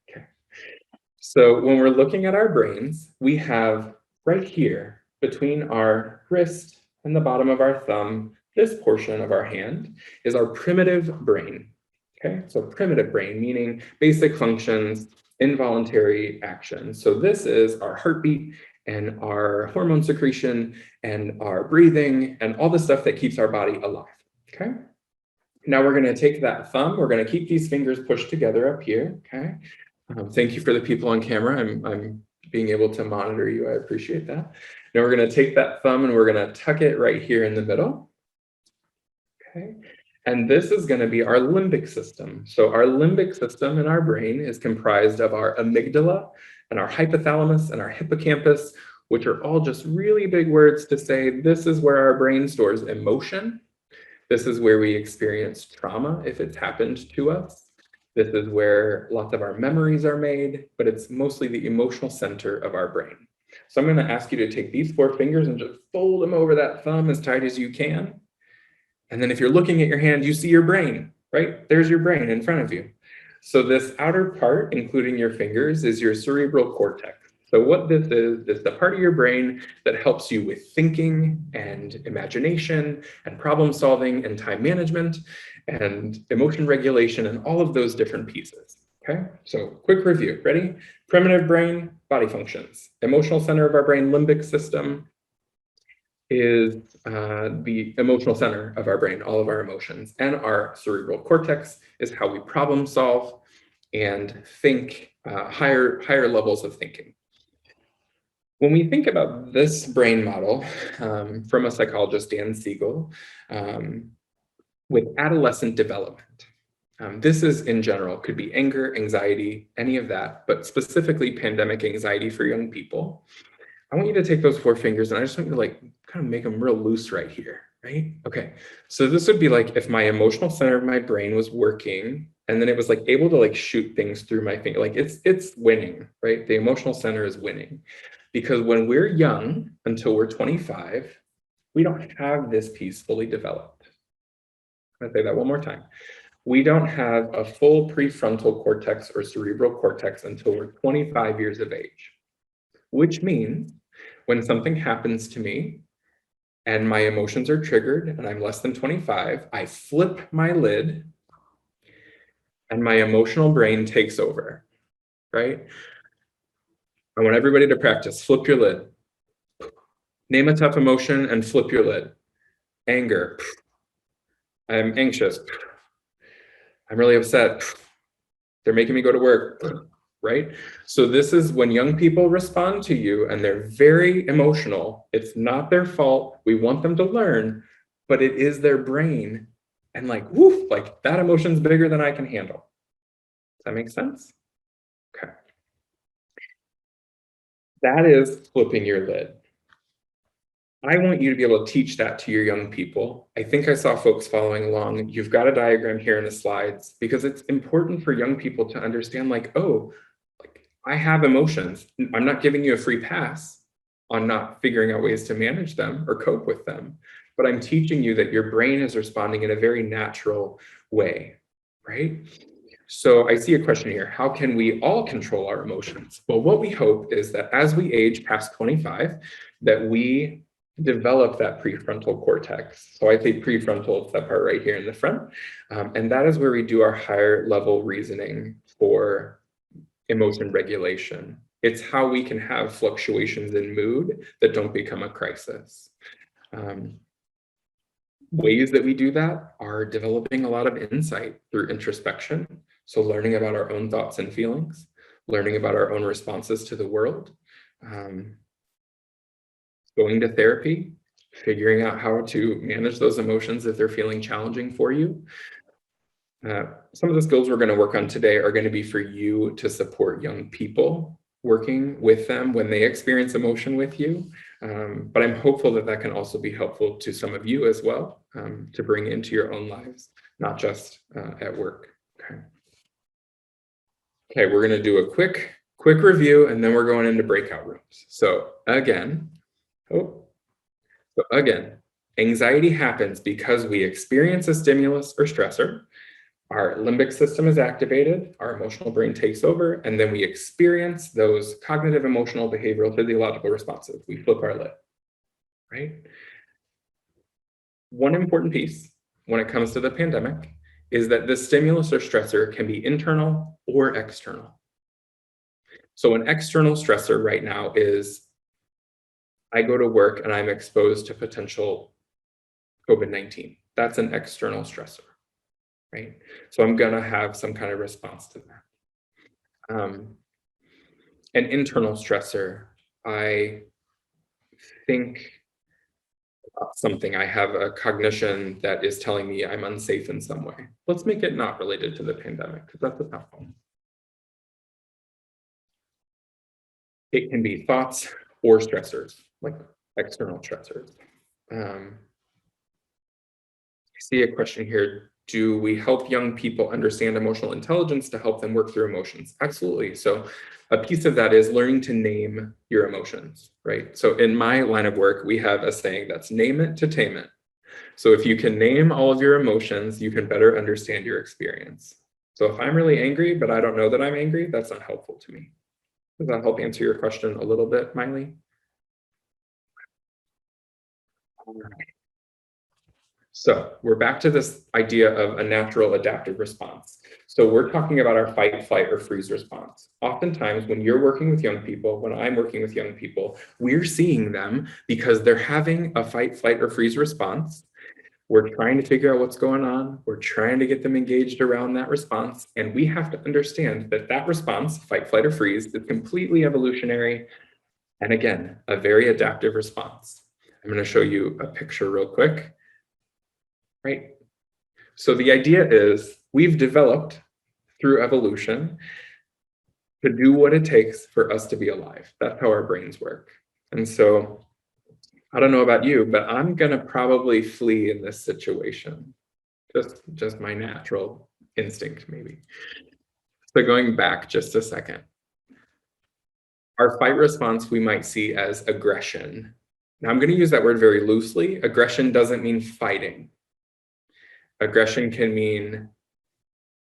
Okay. So when we're looking at our brains, we have right here between our wrist and the bottom of our thumb, this portion of our hand is our primitive brain. Okay, so primitive brain, meaning basic functions, involuntary actions. So this is our heartbeat and our hormone secretion and our breathing and all the stuff that keeps our body alive. Okay, now we're going to take that thumb, we're going to keep these fingers pushed together up here. Okay, thank you for the people on camera. I'm being able to monitor you. I appreciate that. Now we're going to take that thumb and we're going to tuck it right here in the middle. Okay. And this is going to be our limbic system. So our limbic system in our brain is comprised of our amygdala and our hypothalamus and our hippocampus, which are all just really big words to say this is where our brain stores emotion. This is where we experience trauma if it's happened to us. This is where lots of our memories are made, but it's mostly the emotional center of our brain. So I'm going to ask you to take these 4 fingers and just fold them over that thumb as tight as you can. And then if you're looking at your hand, you see your brain, right? There's your brain in front of you. So this outer part, including your fingers, is your cerebral cortex. So what this is the part of your brain that helps you with thinking and imagination and problem solving and time management and emotion regulation and all of those different pieces. Okay, so quick review. Ready? Primitive brain, body functions. Emotional center of our brain, limbic system, is the emotional center of our brain, all of our emotions. And our cerebral cortex is how we problem solve and think, higher levels of thinking. When we think about this brain model from a psychologist, Dan Siegel, with adolescent development, this is in general, could be anger, anxiety, any of that, but specifically pandemic anxiety for young people. I want you to take those 4 fingers and I just want you to like kind of make them real loose right here, right? Okay, so this would be like if my emotional center of my brain was working and then it was like able to like shoot things through my finger, like it's winning, right? The emotional center is winning. Because when we're young, until we're 25, we don't have this piece fully developed. I'm gonna say that one more time. We don't have a full prefrontal cortex or cerebral cortex until we're 25 years of age, which means when something happens to me and my emotions are triggered and I'm less than 25, I flip my lid and my emotional brain takes over, right? I want everybody to practice. Flip your lid. Name a tough emotion and flip your lid. Anger. I'm anxious. I'm really upset. They're making me go to work, right? So this is when young people respond to you and they're very emotional. It's not their fault. We want them to learn, but it is their brain. And like, woof, like that emotion's bigger than I can handle. Does that make sense? Okay. That is flipping your lid. I want you to be able to teach that to your young people. I think I saw folks following along. You've got a diagram here in the slides because it's important for young people to understand like, oh, like I have emotions. I'm not giving you a free pass on not figuring out ways to manage them or cope with them, but I'm teaching you that your brain is responding in a very natural way, right? So I see a question here. How can we all control our emotions? Well, what we hope is that as we age past 25, that we develop that prefrontal cortex. So I say prefrontal, it's that part right here in the front. And that is where we do our higher level reasoning for emotion regulation. It's how we can have fluctuations in mood that don't become a crisis. Ways that we do that are developing a lot of insight through introspection. So learning about our own thoughts and feelings, learning about our own responses to the world, going to therapy, figuring out how to manage those emotions if they're feeling challenging for you. Some of the skills we're going to work on today are going to be for you to support young people, working with them when they experience emotion with you. But I'm hopeful that that can also be helpful to some of you as well, to bring into your own lives, not just at work. Okay, we're going to do a quick review, and then we're going into breakout rooms. So again, anxiety happens because we experience a stimulus or stressor. Our limbic system is activated, our emotional brain takes over, and then we experience those cognitive, emotional, behavioral, physiological responses. We flip our lid, right? One important piece when it comes to the pandemic is that the stimulus or stressor can be internal or external. So an external stressor right now is I go to work and I'm exposed to potential COVID-19. That's an external stressor, right? So I'm gonna have some kind of response to that. An internal stressor, I think about something, I have a cognition that is telling me I'm unsafe in some way. Let's make it not related to the pandemic, because that's a tough one. It can be thoughts or stressors, like external stressors. I see a question here. Do we help young people understand emotional intelligence to help them work through emotions? Absolutely. So a piece of that is learning to name your emotions, right? So in my line of work, we have a saying that's name it to tame it. So if you can name all of your emotions, you can better understand your experience. So if I'm really angry, but I don't know that I'm angry, that's not helpful to me. Does that help answer your question a little bit, Miley? All right. So we're back to this idea of a natural adaptive response. So we're talking about our fight, flight, or freeze response. Oftentimes when you're working with young people, when I'm working with young people, we're seeing them because they're having a fight, flight, or freeze response. We're trying to figure out what's going on. We're trying to get them engaged around that response. And we have to understand that that response, fight, flight, or freeze, is completely evolutionary. And again, a very adaptive response. I'm going to show you a picture real quick. Right? So the idea is we've developed through evolution to do what it takes for us to be alive. That's how our brains work. And so I don't know about you, but I'm going to probably flee in this situation. Just my natural instinct, maybe. So going back just a second. Our fight response we might see as aggression. Now I'm going to use that word very loosely. Aggression doesn't mean fighting. Aggression can mean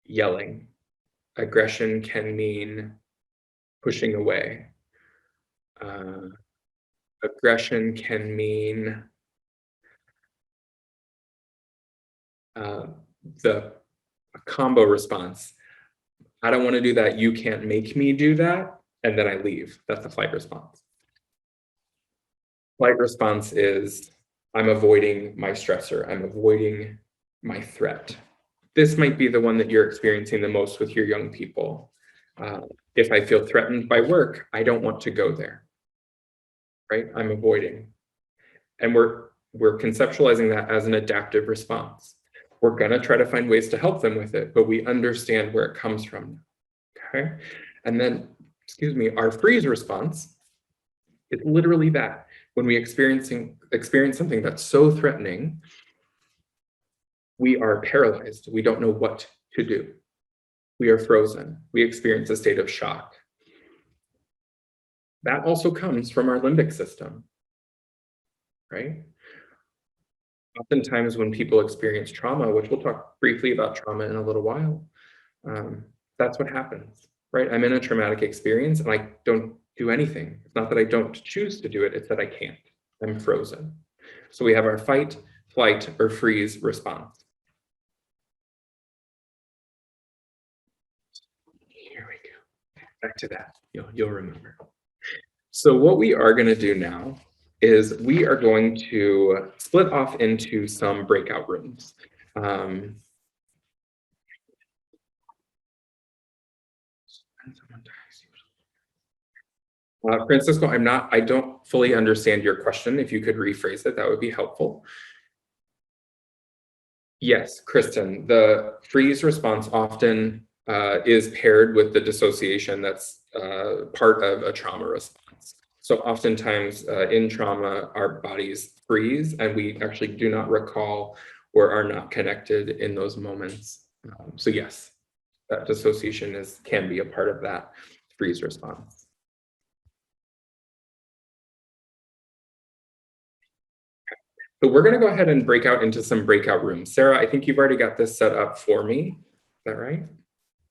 yelling. Aggression can mean pushing away. Aggression can mean the combo response. I don't want to do that. You can't make me do that. and then I leave. That's a flight response. Flight response is I'm avoiding my stressor. I'm avoiding my threat. This might be the one that you're experiencing the most with your young people. If I feel threatened by work, I don't want to go there, right? I'm avoiding. And we're conceptualizing that as an adaptive response. We're gonna try to find ways to help them with it, but we understand where it comes from, okay? And then, excuse me, our freeze response is literally that. When we experience something that's so threatening, we are paralyzed. We don't know what to do. We are frozen. We experience a state of shock. That also comes from our limbic system, right? Oftentimes when people experience trauma, which we'll talk briefly about trauma in a little while, that's what happens, right? I'm in a traumatic experience and I don't do anything. It's not that I don't choose to do it, it's that I can't. I'm frozen. So we have our fight, flight, or freeze response. Here we go. Back to that. You'll remember. So what we are going to do now is we are going to split off into some breakout rooms. Francisco, I don't fully understand your question. If you could rephrase it, that would be helpful. Yes, Kristen, the freeze response often is paired with the dissociation that's part of a trauma response. So oftentimes in trauma, our bodies freeze and we actually do not recall or are not connected in those moments. So yes, that dissociation can be a part of that freeze response. So we're going to go ahead and break out into some breakout rooms. Sarah, I think you've already got this set up for me. Is that right?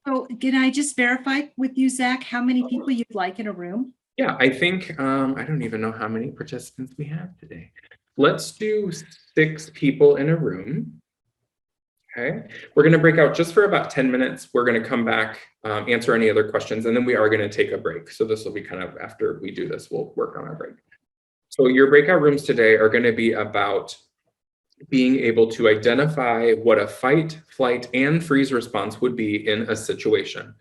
So can I just verify with you, Zach, how many people you'd like in a room? Yeah, I think, I don't even know how many participants we have today. Let's do 6 people in a room. Okay, we're going to break out just for about 10 minutes. We're going to come back, answer any other questions, and then we are going to take a break. So this will be kind of after we do this, we'll work on our break. So your breakout rooms today are going to be about being able to identify what a fight, flight, and freeze response would be in a situation.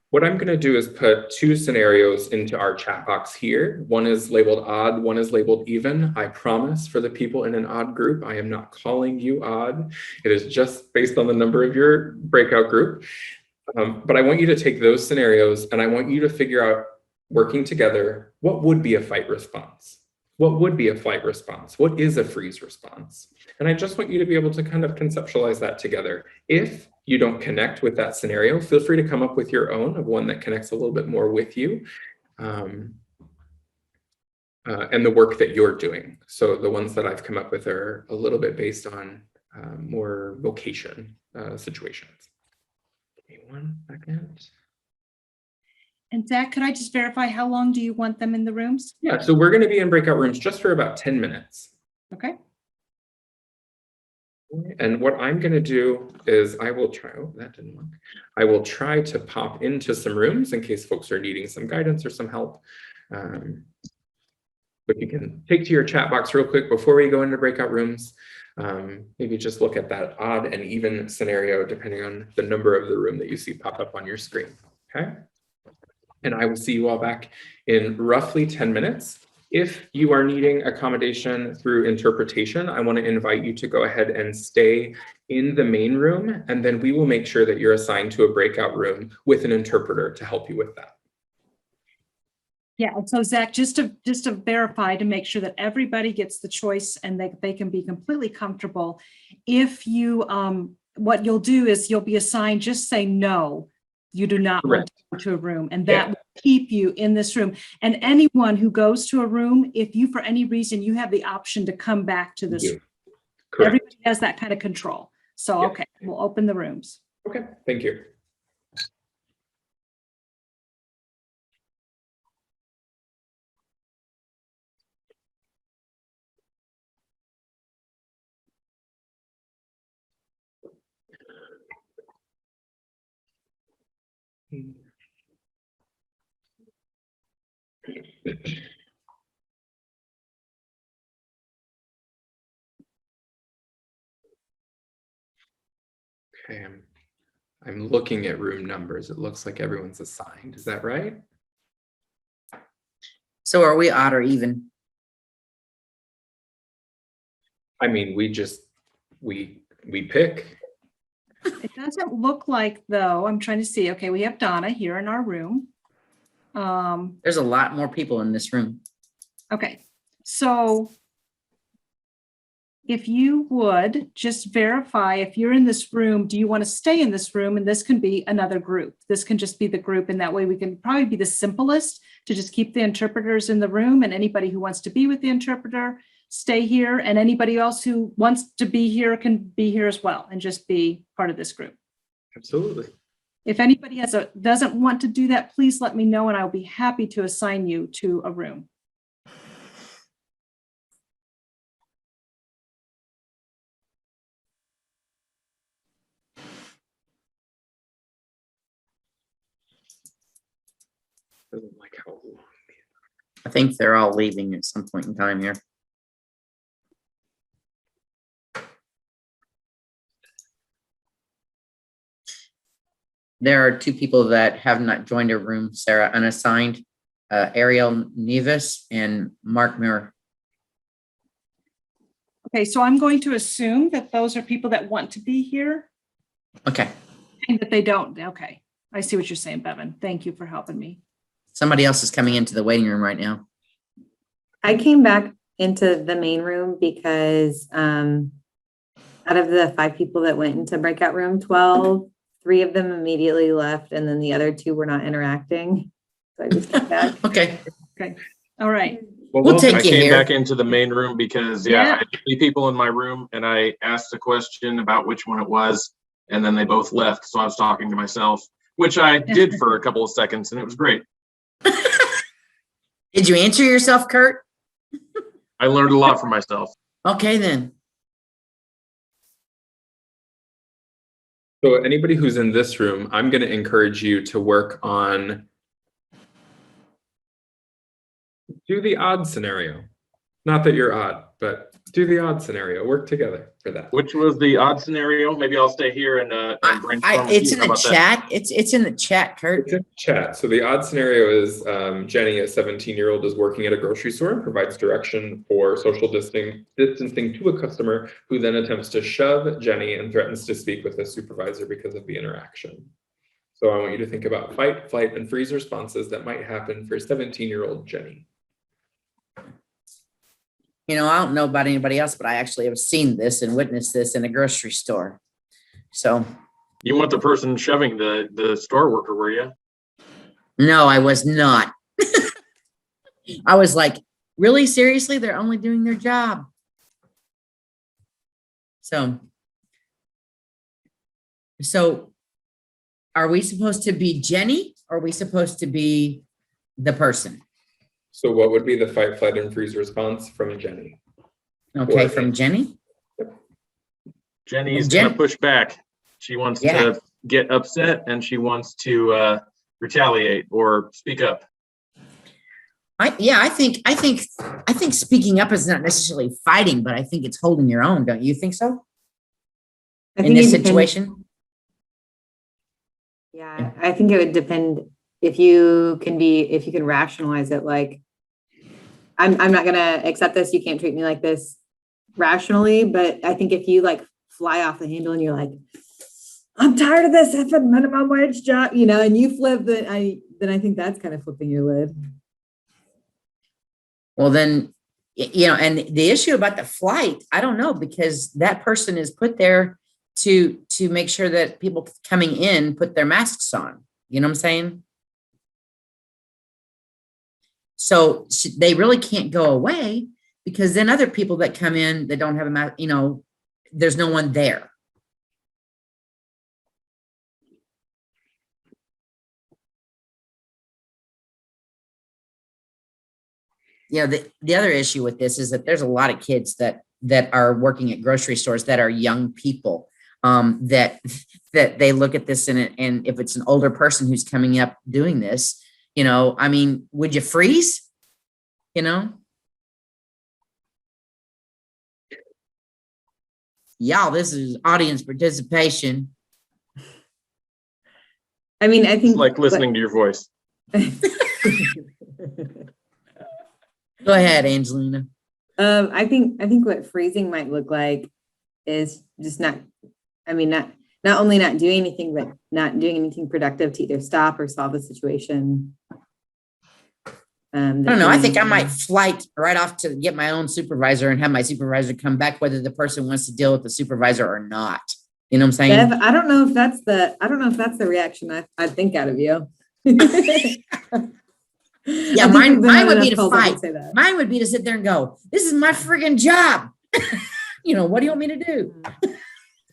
What I'm going to do is put 2 scenarios into our chat box here. One is labeled odd, one is labeled even. I promise for the people in an odd group, I am not calling you odd. It is just based on the number of your breakout group. But I want you to take those scenarios and I want you to figure out, working together, what would be a fight response? What would be a flight response? What is a freeze response? And I just want you to be able to kind of conceptualize that together. If you don't connect with that scenario, feel free to come up with your own, of one that connects a little bit more with you and the work that you're doing. So the ones that I've come up with are a little bit based on more vocation situations. Give me 1 second. And Zach, could I just verify how long do you want them in the rooms? Yeah, so we're going to be in breakout rooms just for about 10 minutes. Okay. And what I'm going to do is I will try, oh, that didn't work. I will try to pop into some rooms in case folks are needing some guidance or some help. But you can take to your chat box real quick before we go into breakout rooms. Maybe just look at that odd and even scenario depending on the number of the room that you see pop up on your screen. Okay. And I will see you all back in roughly 10 minutes. If you are needing accommodation through interpretation, I want to invite you to go ahead and stay in the main room, and then we will make sure that you're assigned to a breakout room with an interpreter to help you with that. Yeah, so Zach, just to verify, to make sure that everybody gets the choice and they can be completely comfortable. If you, what you'll do is you'll be assigned, just say no, you do not want to go to a room, and that will keep you in this room. And anyone who goes to a room, if you, for any reason, you have the option to come back to this room. Everybody has that kind of control. So, okay, we'll open the rooms. Okay, thank you. Okay, I'm looking at room numbers. It looks like everyone's assigned. Is that right? So are we odd or even? I mean, we pick. It doesn't look like though, I'm trying to see, okay, we have Donna here in our room. There's a lot more people in this room. Okay, so if you would just verify if you're in this room, do you want to stay in this room? And this can be another group. This can just be the group. And that way we can probably be the simplest to just keep the interpreters in the room, and anybody who wants to be with the interpreter, stay here. And anybody else who wants to be here can be here as well and just be part of this group. Absolutely. If anybody doesn't want to do that, please let me know and I'll be happy to assign you to a room. Doesn't like how long. I think they're all leaving at some point in time here. There are two people that have not joined a room, Sarah, unassigned, Ariel Nevis and Mark Muir. Okay, so I'm going to assume that those are people that want to be here Okay, and that they don't. Okay, I see what you're saying, Bevan. Thank you for helping me. somebody else is coming into the waiting room right now. I came back into the main room because out of the 5 people that went into breakout room 12, 3 of them immediately left, and then the other 2 were not interacting. So I just came back. Okay, Okay, all right. we'll take I you came here. back into the main room because, Yeah. I had 3 people in my room and I asked a question about which one it was, and then they both left. So I was talking to myself, which I did for a couple of seconds, and it was great. Did you answer yourself, Kurt? I learned a lot from myself. Okay, then. So anybody who's in this room, I'm going to encourage you to work on do the odd scenario. Not that you're odd, but do the odd scenario. Work together for that. Which was the odd scenario? Maybe I'll stay here and brainstorm. with It's you. in How the about that? chat. It's in the chat, Kurt. It's in chat. So the odd scenario is Jenny, a 17-year-old, is working at a grocery store and provides direction for social distancing to a customer who then attempts to shove Jenny and threatens to speak with a supervisor because of the interaction. So I want you to think about fight, flight, and freeze responses that might happen for 17-year-old Jenny. You know, I don't know about anybody else, but I actually have seen this and witnessed this in a grocery store. So, You want the person shoving the store worker, were you? no, I was not. I was like, really? Seriously? They're only doing their job. So are we supposed to be Jenny or are we supposed to be the person? So what would be the fight, flight, and freeze response from Jenny? Okay, Or- from Jenny? Jenny's Jen- gonna push back. She wants Yeah. to get upset and she wants to retaliate or speak up. I think speaking up is not necessarily fighting, but I think it's holding your own. Don't you think so? I In think this it depends- situation? Yeah, I think it would depend if you can rationalize it. Like, I'm not gonna accept this. You can't treat me like this rationally. But I think if you like fly off the handle and you're like, I'm tired of this effing minimum wage job, and you flip then I think that's kind of flipping your lid. Well, then, and the issue about the flight, I don't know, because that person is put there to make sure that people coming in put their masks on. You know what I'm saying? So they really can't go away because then other people that come in that don't have a mask, there's no one there. The other issue with this is that there's a lot of kids that are working at grocery stores that are young people, that they look at this and if it's an older person who's coming up doing this, I mean, would you freeze? you know? Y'all, this is audience participation. I mean, I It's think like listening to your voice. Go ahead, Angelina. I think what freezing might look like is just not only not doing anything, but not doing anything productive to either stop or solve the situation. I don't know. I think I might flight right off to get my own supervisor and have my supervisor come back, whether the person wants to deal with the supervisor or not. You know what I'm saying? Bev, I don't know if that's the reaction I'd think out of you. Yeah, I think mine we've been on would be enough to calls I can fight. say that. Mine would be to sit there and go, this is my friggin' job. You know, what do you want me to do?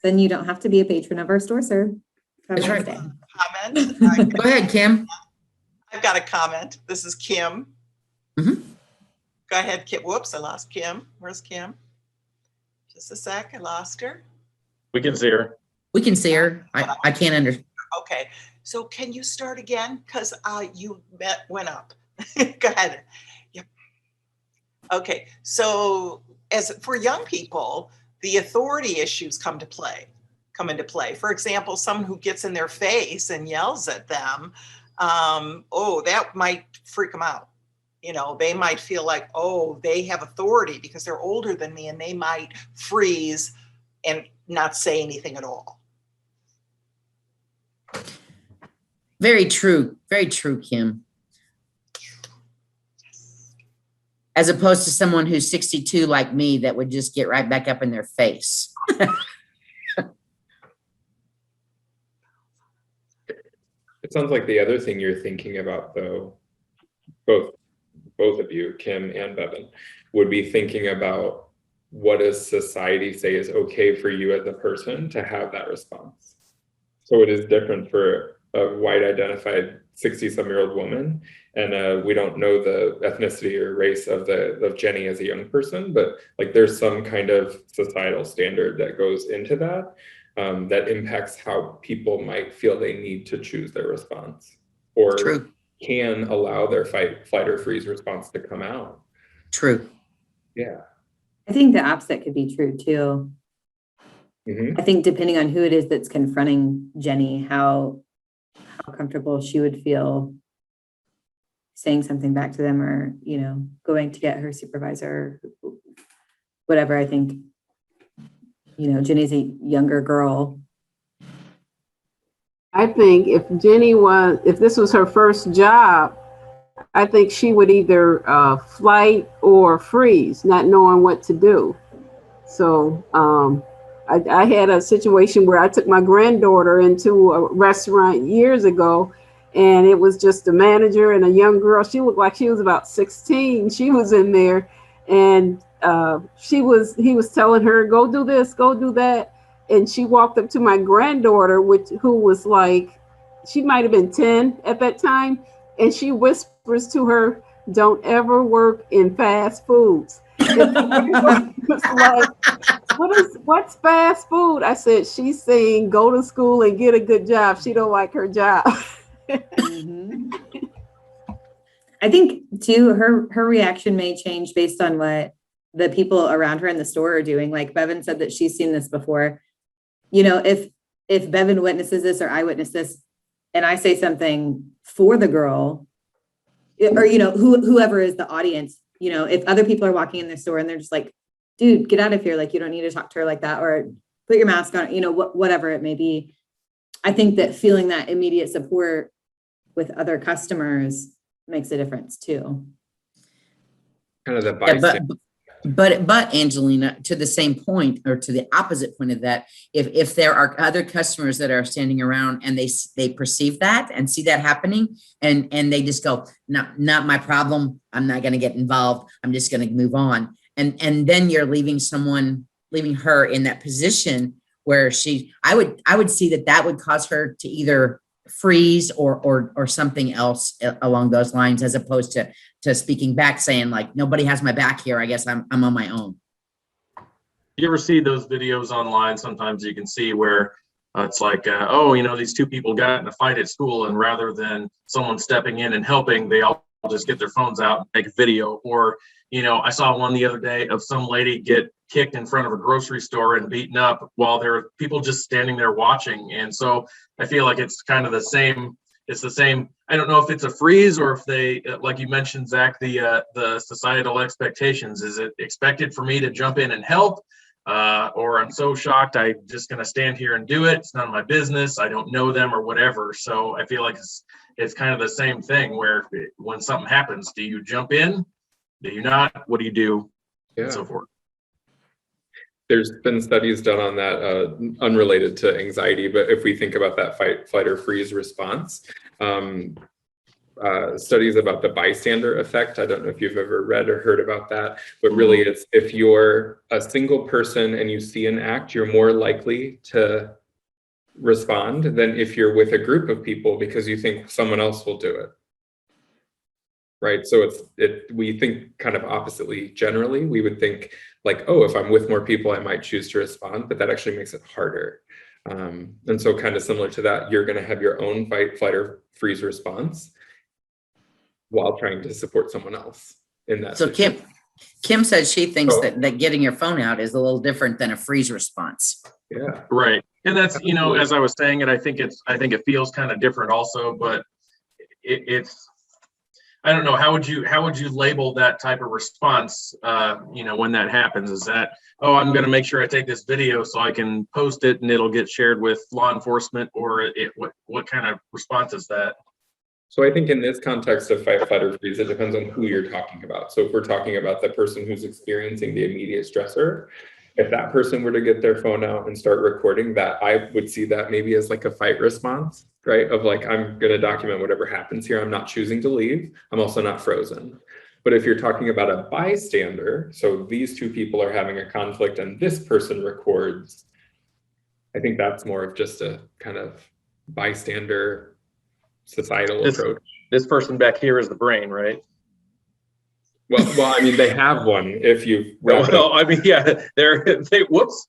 Then you don't have to be a patron of our store, sir. That's right. Comment. Go ahead, Kim. I've got a comment. This is Kim. Mhm. Go ahead, Kim. Whoops, I lost Kim. Where's Kim? Just a sec, I lost her. We can see her. We can see her. I can't understand. Okay, so can you start again? Because you went up. Go ahead. Yep. Okay, so as for young people, the authority issues come into play. For example, someone who gets in their face and yells at them, that might freak them out. You know, they might feel like, oh, they have authority because they're older than me, and they might freeze and not say anything at all. Very true. Very true, Kim. As opposed to someone who's 62 like me that would just get right back up in their face. It sounds like the other thing you're thinking about, though, both of you, Kim and Bevan, would be thinking about what does society say is okay for you as a person to have that response. So it is different for a white identified 60-some-year-old woman, and we don't know the ethnicity or race of Jenny as a young person, but like there's some kind of societal standard that goes into that that impacts how people might feel they need to choose their response or True. can allow their fight, flight, or freeze response to come out. True. Yeah. I think the opposite could be true too. Mm-hmm. I think depending on who it is that's confronting Jenny, how comfortable she would feel saying something back to them, or, you know, going to get her supervisor, whatever. I think, you know, Jenny's a younger girl. I think if this was her first job, I think she would either flight or freeze, not knowing what to do. So I had a situation where I took my granddaughter into a restaurant years ago, and it was just a manager and a young girl. She looked like she was about 16. She was in there, and he was telling her, go do this, go do that. And she walked up to my granddaughter, who was like, she might have been 10 at that time. And she whispers to her, don't ever work in fast foods. It's like, what's fast food? I said, she's saying go to school and get a good job. She don't like her job. Mm-hmm. I think too, her reaction may change based on what the people around her in the store are doing. Like Bevan said that she's seen this before. You know, if Bevan witnesses this or I witness this and I say something for the girl, or, you know, whoever is the audience, you know, if other people are walking in the store and they're just like, dude, get out of here. Like, you don't need to talk to her like that, or put your mask on, you know, whatever it may be. I think that feeling that immediate support with other customers makes a difference too. Kind of the Yeah, bystander. but Angelina, to the same point, or to the opposite point of that, if there are other customers that are standing around and they perceive that and see that happening, and they just go, not my problem, I'm not going to get involved, I'm just going to move on, and then you're leaving her in that position where I would see that would cause her to either freeze or something else along those lines, as opposed to speaking back, saying like, nobody has my back here, I guess I'm on my own. You ever see those videos online? Sometimes you can see where it's like, oh, you know, these two people got in a fight at school, and rather than someone stepping in and helping, they all just get their phones out and make a video. Or, you know, I saw one the other day of some lady get kicked in front of a grocery store and beaten up while there were people just standing there watching. And so I feel like it's kind of the same. It's the same. I don't know if it's a freeze or if they, like you mentioned, Zach, the societal expectations. Is it expected for me to jump in and help? Or I'm so shocked, I'm just going to stand here and do it. It's none of my business. I don't know them or whatever. So I feel like it's kind of the same thing where when something happens, do you jump in? Do you not? What do you do? Yeah. And so forth. There's been studies done on that, unrelated to anxiety, but if we think about that fight, flight, or freeze response, studies about the bystander effect. I don't know if you've ever read or heard about that, but really it's if you're a single person and you see an act, you're more likely to respond than if you're with a group of people because you think someone else will do it. Right. So we think kind of oppositely. Generally, we would think like, oh, if I'm with more people, I might choose to respond, but that actually makes it harder. And so kind of similar to that, you're going to have your own fight, flight, or freeze response while trying to support someone else in that. So situation. Kim says she thinks that getting your phone out is a little different than a freeze response. Yeah. Right. And that's, you know, as I was saying it, I think it feels kind of different also, but it's, I don't know, how would you label that type of response, you know, when that happens? Is that, oh, I'm going to make sure I take this video so I can post it and it'll get shared with law enforcement, or what kind of response is that? So I think in this context of fight, flight, or freeze, it depends on who you're talking about. So if we're talking about the person who's experiencing the immediate stressor, if that person were to get their phone out and start recording that, I would see that maybe as like a fight response, right? Of like, I'm going to document whatever happens here. I'm not choosing to leave. I'm also not frozen. But if you're talking about a bystander, so these two people are having a conflict and this person records, I think that's more of just a kind of bystander societal approach. This person back here is the brain, right? Well, I mean, they have one. If you well, I mean, yeah, whoops.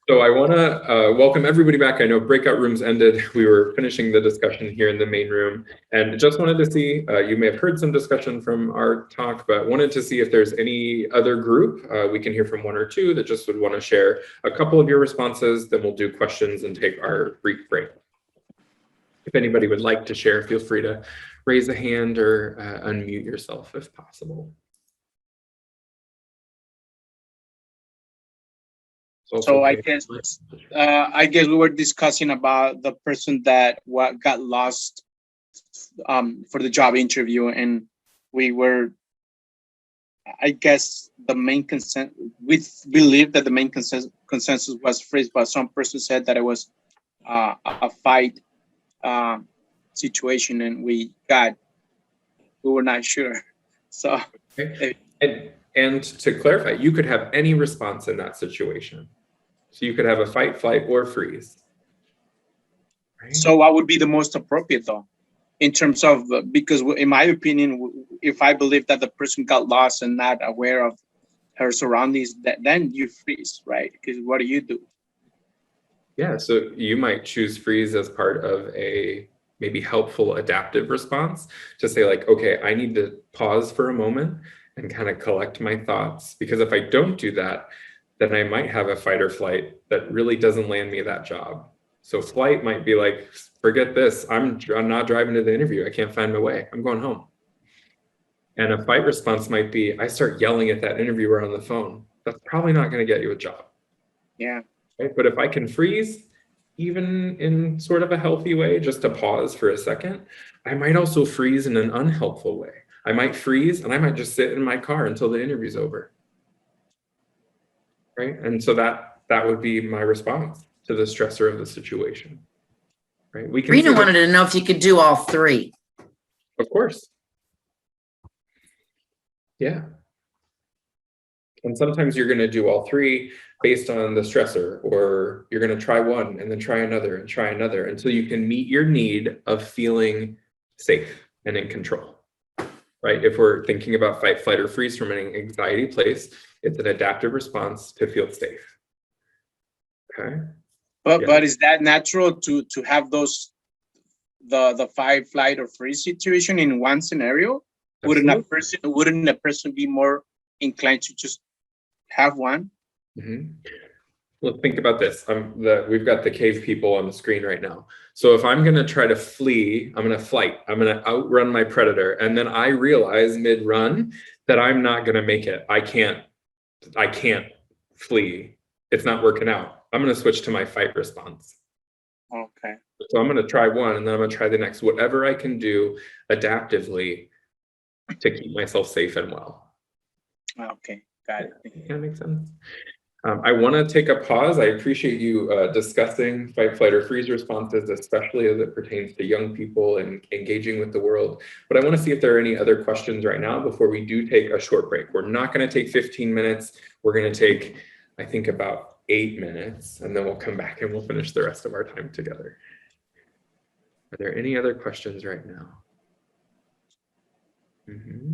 So I want to welcome everybody back. I know breakout rooms ended. We were finishing the discussion here in the main room, and just wanted to see, you may have heard some discussion from our talk, but wanted to see if there's any other group. We can hear from one or two that just would want to share a couple of your responses. Then we'll do questions and take our brief break. If anybody would like to share, feel free to raise a hand or unmute yourself if possible. So I guess we were discussing about the person that got lost for the job interview, and we were, I guess, the main consent. We believe that the main consensus was freeze, but some person said that it was a fight situation, and we were not sure. So, okay. And to clarify, you could have any response in that situation. So you could have a fight, flight, or freeze. Right? So what would be the most appropriate though, in terms of, because in my opinion, if I believe that the person got lost and not aware of her surroundings, then you freeze, right? Because what do you do? Yeah, so you might choose freeze as part of a maybe helpful adaptive response to say like, okay, I need to pause for a moment and kind of collect my thoughts, because if I don't do that, then I might have a fight or flight that really doesn't land me that job. So flight might be like, forget this, I'm not driving to the interview, I can't find my way, I'm going home. And a fight response might be, I start yelling at that interviewer on the phone. That's probably not going to get you a job. Yeah. Right? But if I can freeze, even in sort of a healthy way, just to pause for a second, I might also freeze in an unhelpful way. I might freeze and I might just sit in my car until the interview's over. Right? And so that would be my response to the stressor of the situation. Right? We can Rena wanted to know if you could do all three. Of course. Yeah. And sometimes you're going to do all three based on the stressor, or you're going to try one and then try another and try another until you can meet your need of feeling safe and in control. Right? If we're thinking about fight, flight, or freeze from an anxiety place, it's an adaptive response to feel safe. Okay. But is that natural to have those the fight, flight, or freeze situation in one scenario, wouldn't a person be more inclined to just have one? Mm-hmm. Well, think about this. We've got the cave people on the screen right now. So if I'm going to try to flee, I'm going to flight. I'm going to outrun my predator. And then I realize mid-run that I'm not going to make it. I can't flee. It's not working out. I'm going to switch to my fight response. Okay. So I'm going to try one, and then I'm going to try the next. Whatever I can do adaptively to keep myself safe and well. Okay, got it. That makes sense. I want to take a pause. I appreciate you discussing fight, flight, or freeze responses, especially as it pertains to young people and engaging with the world. But I want to see if there are any other questions right now before we do take a short break. We're not going to take 15 minutes. We're going to take, I think, about 8 minutes, and then we'll come back and we'll finish the rest of our time together. Are there any other questions right now? Mm-hmm.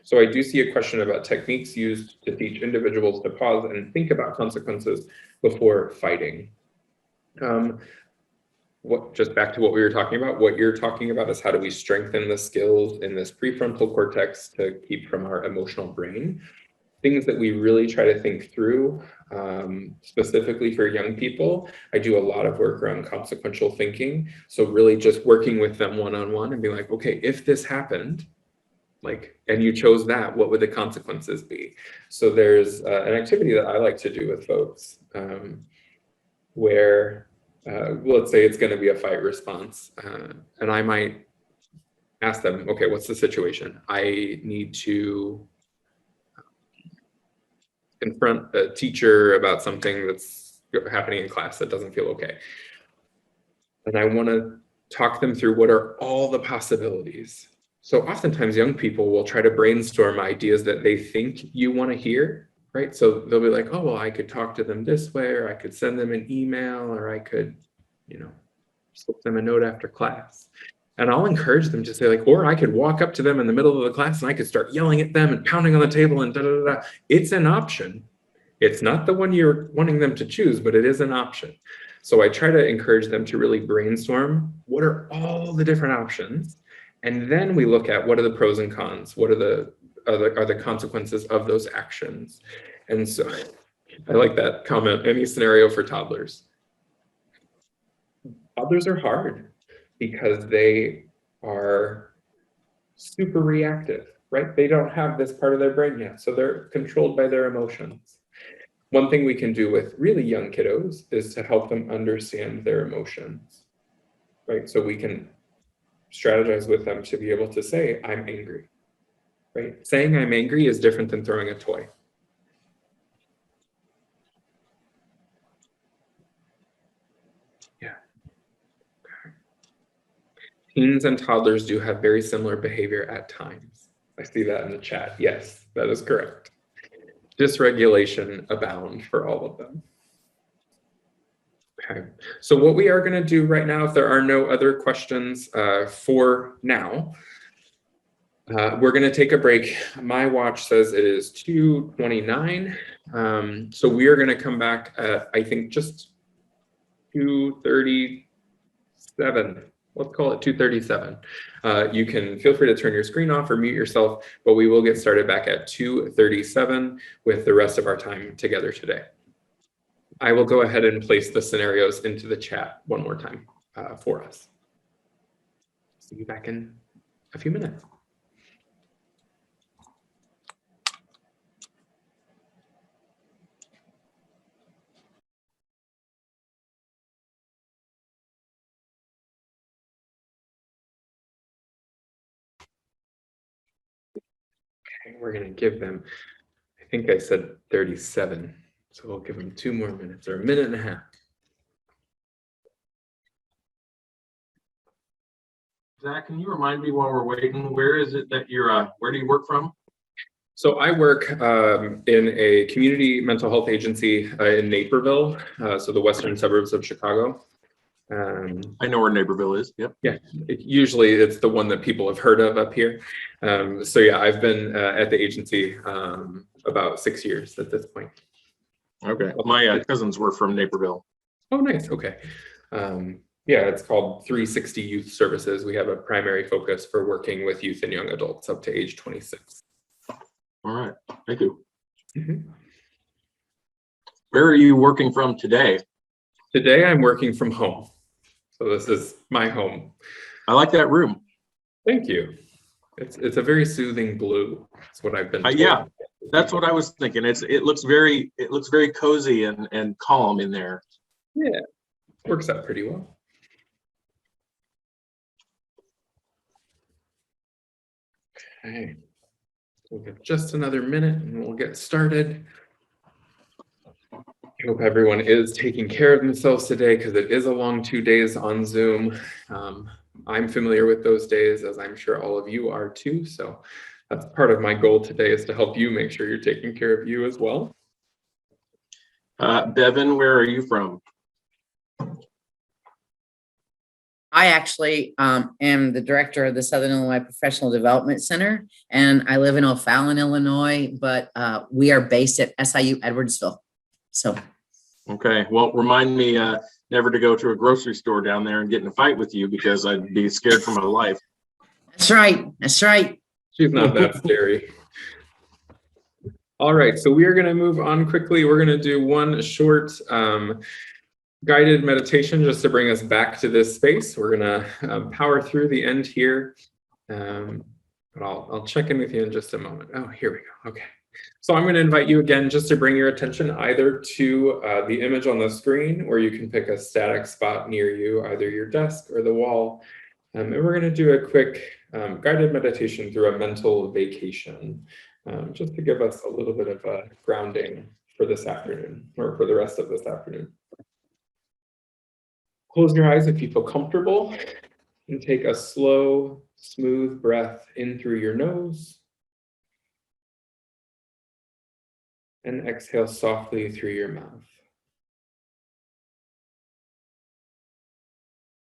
So I do see a question about techniques used to teach individuals to pause and think about consequences before fighting. Just back to what we were talking about, what you're talking about is how do we strengthen the skills in this prefrontal cortex to keep from our emotional brain. Things that we really try to think through, specifically for young people. I do a lot of work around consequential thinking. So really just working with them one-on-one and being like, okay, if this happened, and you chose that, what would the consequences be? So there's an activity that I like to do with folks where, let's say it's going to be a fight response, and I might ask them, okay, what's the situation? I need to confront a teacher about something that's happening in class that doesn't feel okay. And I want to talk them through what are all the possibilities. So oftentimes young people will try to brainstorm ideas that they think you want to hear, right? So they'll be like, oh, well, I could talk to them this way, or I could send them an email, or I could, slip them a note after class. And I'll encourage them to say or I could walk up to them in the middle of the class and I could start yelling at them and pounding on the table and da-da-da-da. It's an option. It's not the one you're wanting them to choose, but it is an option. So I try to encourage them to really brainstorm what are all the different options. And then we look at what are the pros and cons, what are the consequences of those actions. And so I like that comment, any scenario for toddlers. Toddlers are hard because they are super reactive, right? They don't have this part of their brain yet, so they're controlled by their emotions. One thing we can do with really young kiddos is to help them understand their emotions, right? So we can strategize with them to be able to say, I'm angry, right? Saying I'm angry is different than throwing a toy. Yeah. Okay. Teens and toddlers do have very similar behavior at times. I see that in the chat. Yes, that is correct. Dysregulation abound for all of them. Okay, so what we are going to do right now, if there are no other questions for now, we're going to take a break. My watch says it is 2:29. So we are going to come back at, I think, just 2:37. Let's call it 2:37. You can feel free to turn your screen off or mute yourself, but we will get started back at 2:37 with the rest of our time together today. I will go ahead and place the scenarios into the chat one more time for us. See you back in a few minutes. Okay, we're going to give them, I think I said 37. So we'll give them 2 more minutes, or a minute and a half. Zach, can you remind me while we're waiting, where is it that where do you work from? So I work in a community mental health agency in Naperville, so the western suburbs of Chicago. I know where Naperville is. Yep. Yeah, usually it's the one that people have heard of up here. So yeah, I've been at the agency about 6 years at this point. Okay, my cousins were from Naperville. Oh, nice. Okay. Yeah, it's called 360 Youth Services. We have a primary focus for working with youth and young adults up to age 26. All right, thank you. Mhm. Where are you working from today? Today I'm working from home. So this is my home. I like that room. Thank you. It's a very soothing blue. That's what I've been told. Yeah, that's what I was thinking. It looks very cozy and calm in there. Yeah, works out pretty well. Okay, we'll give just another minute and we'll get started. I hope everyone is taking care of themselves today because it is a long 2 days on Zoom. I'm familiar with those days, as I'm sure all of you are too. So that's part of my goal today, is to help you make sure you're taking care of you as well. Bevan, where are you from? I actually am the director of the Southern Illinois Professional Development Center, and I live in O'Fallon, Illinois, but we are based at SIU Edwardsville. So, Okay, well, remind me never to go to a grocery store down there and get in a fight with you, because I'd be scared for my life. that's right. That's right. She's not that scary. All right, so we are going to move on quickly. We're going to do one short guided meditation just to bring us back to this space. We're going to power through the end here. But I'll check in with you in just a moment. Oh, here we go. Okay. So I'm going to invite you again just to bring your attention either to the image on the screen, or you can pick a static spot near you, either your desk or the wall. And we're going to do a quick guided meditation through a mental vacation, just to give us a little bit of a grounding for this afternoon, or for the rest of this afternoon. Close your eyes if you feel comfortable, and take a slow, smooth breath in through your nose. And exhale softly through your mouth.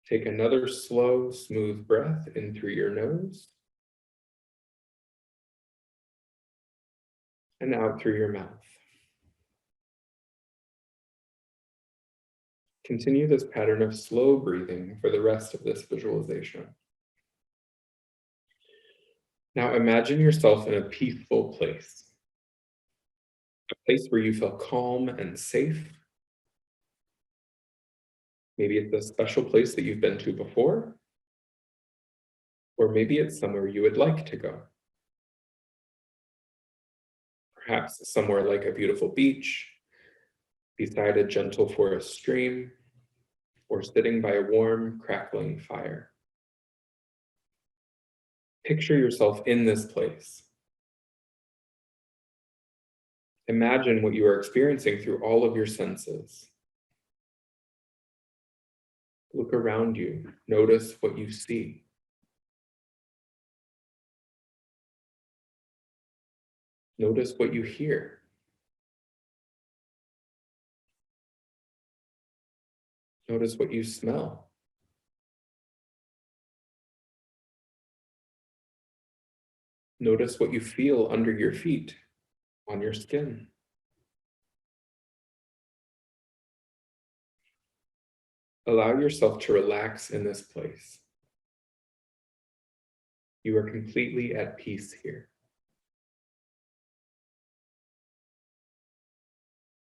Take another slow, smooth breath in through your nose. And out through your mouth. Continue this pattern of slow breathing for the rest of this visualization. Now imagine yourself in a peaceful place. A place where you feel calm and safe. Maybe it's a special place that you've been to before, or maybe it's somewhere you would like to go. Perhaps somewhere like a beautiful beach, beside a gentle forest stream, or sitting by a warm, crackling fire. Picture yourself in this place. Imagine what you are experiencing through all of your senses. Look around you. Notice what you see. Notice what you hear. Notice what you smell. Notice what you feel under your feet, on your skin. Allow yourself to relax in this place. You are completely at peace here.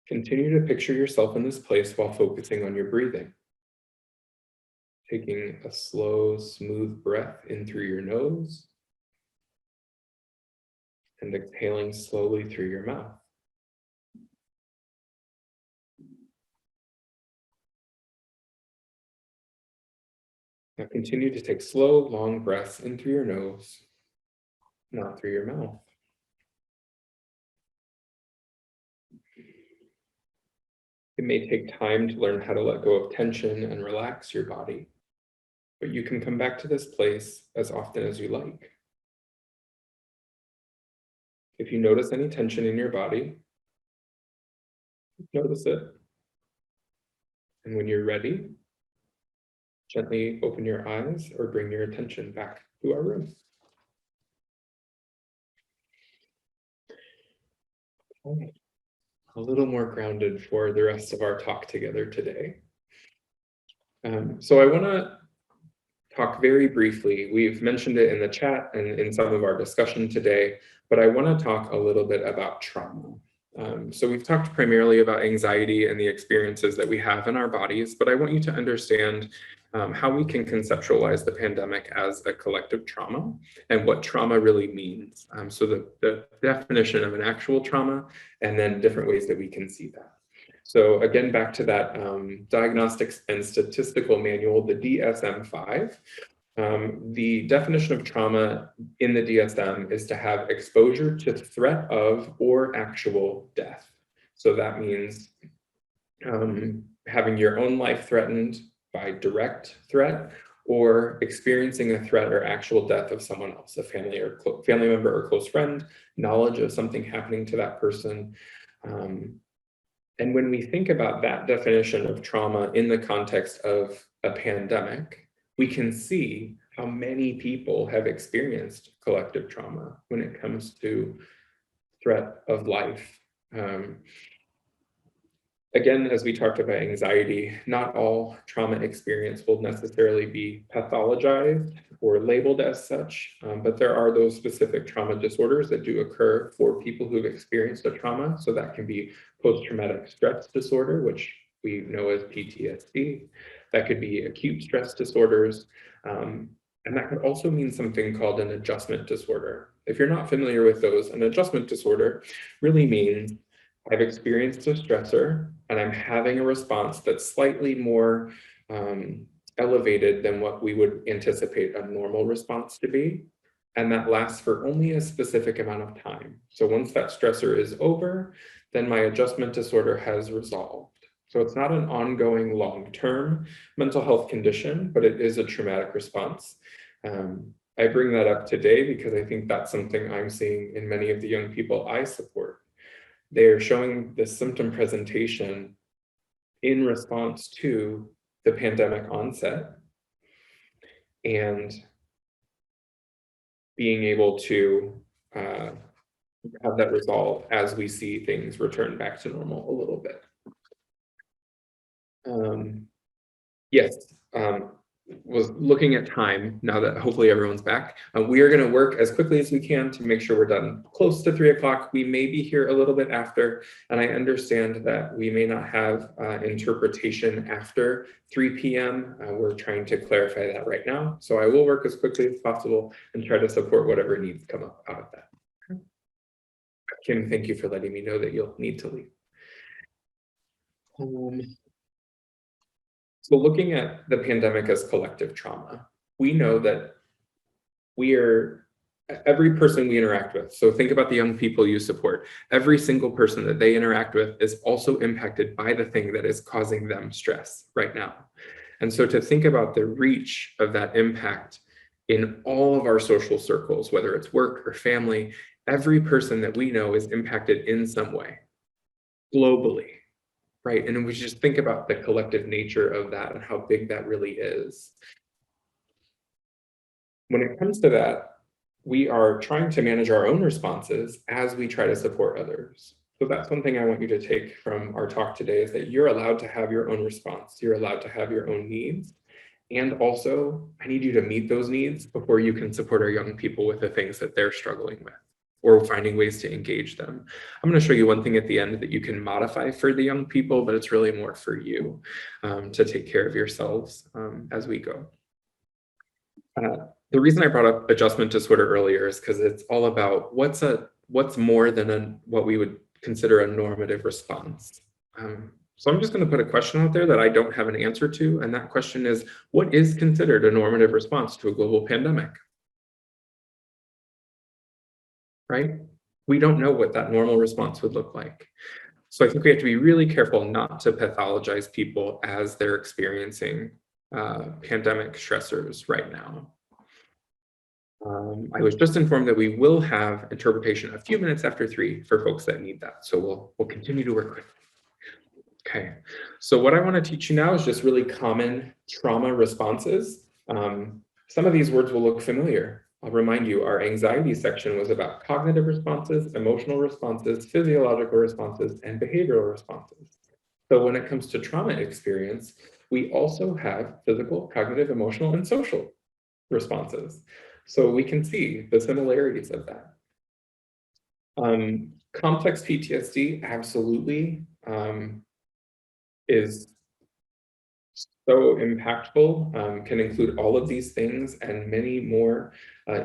Continue to picture yourself in this place while focusing on your breathing. Taking a slow, smooth breath in through your nose and exhaling slowly through your mouth. Now continue to take slow, long breaths in through your nose, not through your mouth. It may take time to learn how to let go of tension and relax your body, but you can come back to this place as often as you like. If you notice any tension in your body, notice it. And when you're ready, gently open your eyes or bring your attention back to our room. Okay. a little more grounded for the rest of our talk together today. So I want to talk very briefly. We've mentioned it in the chat and in some of our discussion today, but I want to talk a little bit about trauma. So we've talked primarily about anxiety and the experiences that we have in our bodies, but I want you to understand how we can conceptualize the pandemic as a collective trauma and what trauma really means. So the definition of an actual trauma and then different ways that we can see that. So again, back to that Diagnostics and Statistical Manual, the DSM-5. The definition of trauma in the DSM is to have exposure to threat of or actual death. So that means having your own life threatened by direct threat or experiencing a threat or actual death of someone else, a family member or close friend, knowledge of something happening to that person. And when we think about that definition of trauma in the context of a pandemic, we can see how many people have experienced collective trauma when it comes to threat of life. Again, as we talked about anxiety, not all trauma experience will necessarily be pathologized or labeled as such, but there are those specific trauma disorders that do occur for people who've experienced a trauma. So that can be post-traumatic stress disorder, which we know as PTSD. That could be acute stress disorders. And that could also mean something called an adjustment disorder. If you're not familiar with those, an adjustment disorder really means I've experienced a stressor and I'm having a response that's slightly more elevated than what we would anticipate a normal response to be. And that lasts for only a specific amount of time. So once that stressor is over, then my adjustment disorder has resolved. So it's not an ongoing long-term mental health condition, but it is a traumatic response. I bring that up today because I think that's something I'm seeing in many of the young people I support. They're showing this symptom presentation in response to the pandemic onset and being able to have that resolve as we see things return back to normal a little bit. Yes, was looking at time now that hopefully everyone's back. We are going to work as quickly as we can to make sure we're done close to 3 o'clock. We may be here a little bit after, and I understand that we may not have interpretation after 3 p.m. We're trying to clarify that right now. So I will work as quickly as possible and try to support whatever needs come up out of that. Kim, thank you for letting me know that you'll need to leave. So looking at the pandemic as collective trauma, we know that every person we interact with, so think about the young people you support, every single person that they interact with is also impacted by the thing that is causing them stress right now. And so to think about the reach of that impact in all of our social circles, whether it's work or family, every person that we know is impacted in some way, globally. Right, and we just think about the collective nature of that and how big that really is. When it comes to that, we are trying to manage our own responses as we try to support others. So that's one thing I want you to take from our talk today is that you're allowed to have your own response. You're allowed to have your own needs. And also, I need you to meet those needs before you can support our young people with the things that they're struggling with, or finding ways to engage them. I'm going to show you one thing at the end that you can modify for the young people, but it's really more for you to take care of yourselves as we go. The reason I brought up adjustment disorder earlier is because it's all about what's more than what we would consider a normative response. So I'm just going to put a question out there that I don't have an answer to, and that question is, what is considered a normative response to a global pandemic? Right? We don't know what that normal response would look like. So I think we have to be really careful not to pathologize people as they're experiencing pandemic stressors right now. I was just informed that we will have interpretation a few minutes after 3 for folks that need that. So we'll continue to work with it. Okay, so what I want to teach you now is just really common trauma responses. Some of these words will look familiar. I'll remind you, our anxiety section was about cognitive responses, emotional responses, physiological responses, and behavioral responses. So when it comes to trauma experience, we also have physical, cognitive, emotional, and social responses. So we can see the similarities of that. Complex PTSD absolutely is so impactful, can include all of these things and many more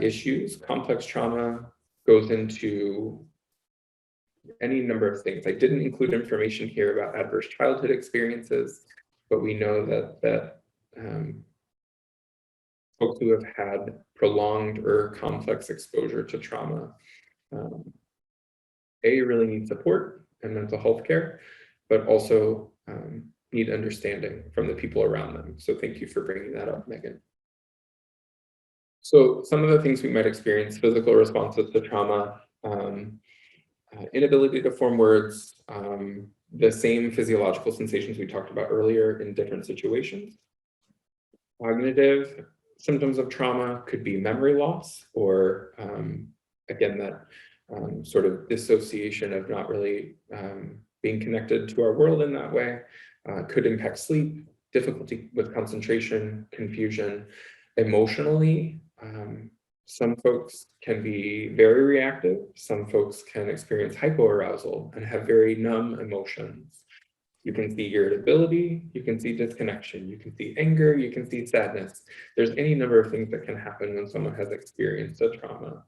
issues. Complex trauma goes into any number of things. I didn't include information here about adverse childhood experiences, but we know that folks who have had prolonged or complex exposure to trauma, really need support and mental health care, but also need understanding from the people around them. So thank you for bringing that up, Megan. So some of the things we might experience: physical responses to trauma, inability to form words, the same physiological sensations we talked about earlier in different situations. Cognitive symptoms of trauma could be memory loss, or again, that sort of dissociation of not really being connected to our world in that way. Could impact sleep, difficulty with concentration, confusion. Emotionally, some folks can be very reactive. Some folks can experience hypoarousal and have very numb emotions. You can see irritability, you can see disconnection, you can see anger, you can see sadness. There's any number of things that can happen when someone has experienced a trauma.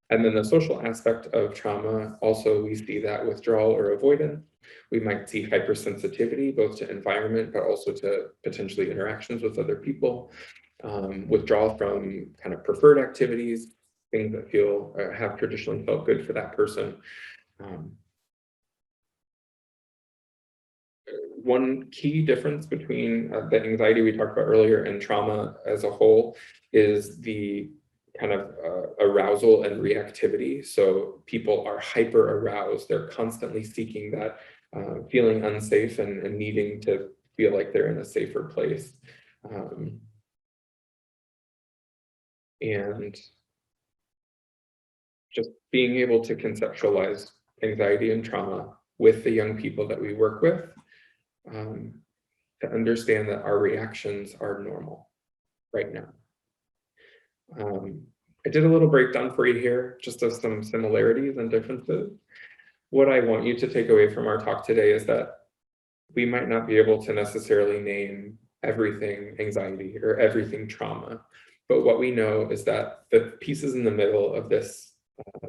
And then the social aspect of trauma, also we see that withdrawal or avoidance. We might see hypersensitivity, both to environment, but also to potentially interactions with other people. Withdrawal from kind of preferred activities, things that feel have traditionally felt good for that person. One key difference between the anxiety we talked about earlier and trauma as a whole is the kind of arousal and reactivity. So people are hyper aroused. They're constantly seeking that, feeling unsafe and needing to feel like they're in a safer place. And just being able to conceptualize anxiety and trauma with the young people that we work with, to understand that our reactions are normal right now. I did a little breakdown for you here, just of some similarities and differences. What I want you to take away from our talk today is that we might not be able to necessarily name everything anxiety or everything trauma, but what we know is that the pieces in the middle of this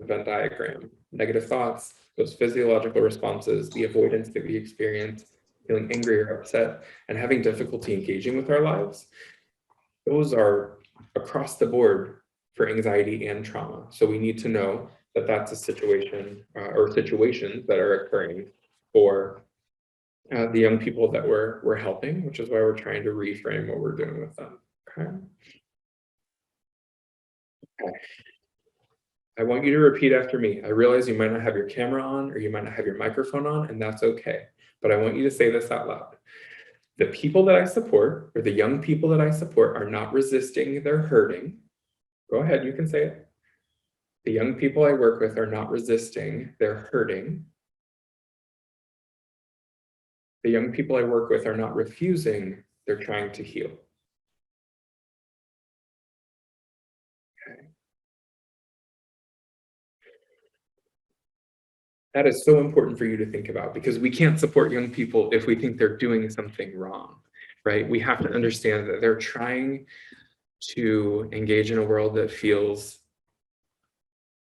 Venn diagram, negative thoughts, those physiological responses, the avoidance that we experience, feeling angry or upset, and having difficulty engaging with our lives, those are across the board for anxiety and trauma. So we need to know that that's a situation or situations that are occurring for the young people that we're helping, which is why we're trying to reframe what we're doing with them. Okay. I want you to repeat after me. I realize you might not have your camera on or you might not have your microphone on, and that's okay. But I want you to say this out loud. The people that I support, or the young people that I support, are not resisting, they're hurting. Go ahead, you can say it. The young people I work with are not resisting, they're hurting. The young people I work with are not refusing, they're trying to heal. Okay. That is so important for you to think about, because we can't support young people if we think they're doing something wrong, right? We have to understand that they're trying to engage in a world that feels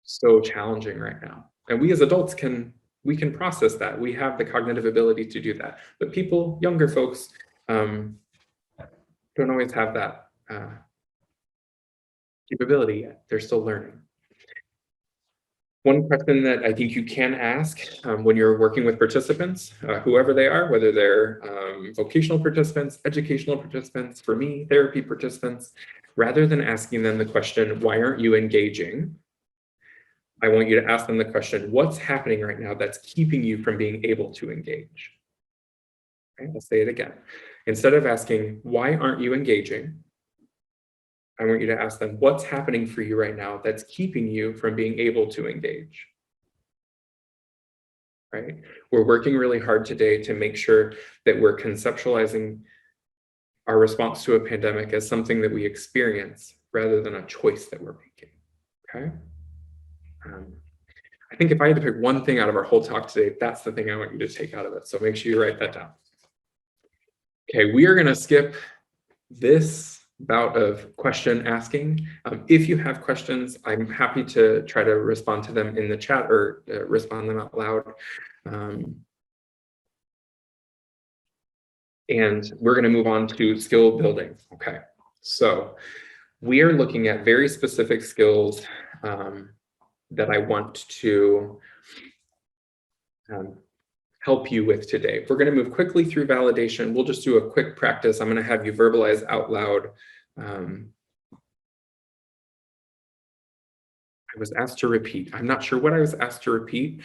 so challenging right now. And we as adults we can process that. We have the cognitive ability to do that. But people, younger folks, don't always have that capability yet. They're still learning. One question that I think you can ask when you're working with participants, whoever they are, whether they're vocational participants, educational participants, for me, therapy participants, rather than asking them the question, why aren't you engaging? I want you to ask them the question, what's happening right now that's keeping you from being able to engage? Okay, I'll say it again. Instead of asking, why aren't you engaging? I want you to ask them, what's happening for you right now that's keeping you from being able to engage? Right? We're working really hard today to make sure that we're conceptualizing our response to a pandemic as something that we experience rather than a choice that we're making, okay? I think if I had to pick one thing out of our whole talk today, that's the thing I want you to take out of it. So make sure you write that down. Okay, we are gonna skip this bout of question asking. If you have questions, I'm happy to try to respond to them in the chat or respond them out loud. And we're going to move on to skill building. Okay, so we are looking at very specific skills that I want to help you with today. We're going to move quickly through validation. We'll just do a quick practice. I'm going to have you verbalize out loud. I was asked to repeat. I'm not sure what I was asked to repeat.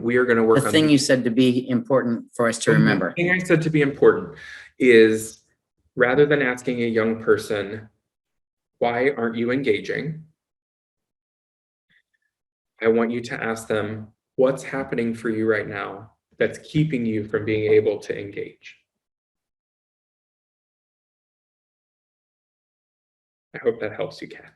We are going to work on the thing you said to be important for us to remember. The thing I said to be important is, rather than asking a young person, why aren't you engaging? I want you to ask them, what's happening for you right now that's keeping you from being able to engage? I hope that helps you, Kat.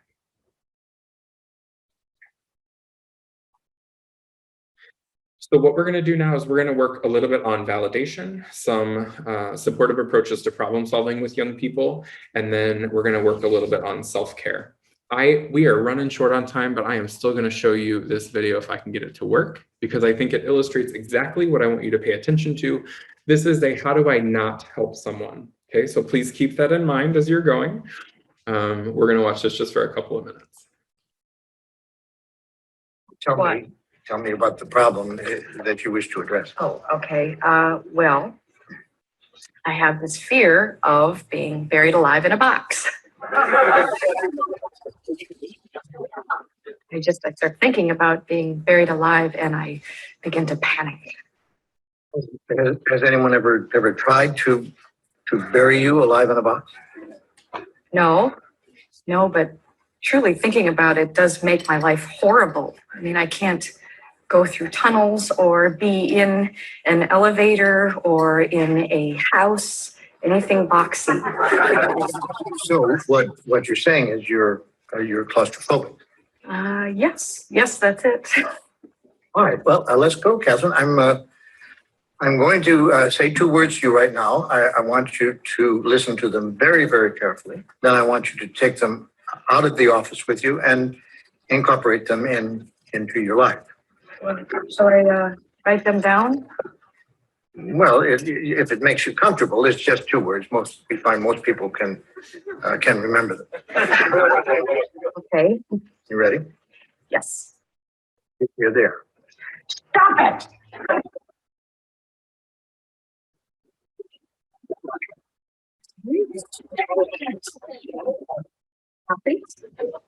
So what we're going to do now is we're going to work a little bit on validation, some supportive approaches to problem solving with young people, and then we're going to work a little bit on self-care. We are running short on time, but I am still going to show you this video if I can get it to work, because I think it illustrates exactly what I want you to pay attention to. This is a how do I not help someone? Okay, so please keep that in mind as you're going. We're going to watch this just for a couple of minutes. Tell me about the problem that you wish to address. Oh, okay. Well, I have this fear of being buried alive in a box. I start thinking about being buried alive and I begin to panic. Has anyone ever tried to bury you alive in a box? No, but truly thinking about it does make my life horrible. I mean, I can't go through tunnels or be in an elevator or in a house, anything boxy. So what you're saying is you're claustrophobic. Yes, that's it. All right, well, let's go, Catherine. I'm going to say two words to you right now. I want you to listen to them very, very carefully. Then I want you to take them out of the office with you and incorporate them into your life. Shall I write them down? Well, if it makes you comfortable, it's just two words. We find most people can remember them. Okay. You ready? Yes. You're there. Stop it!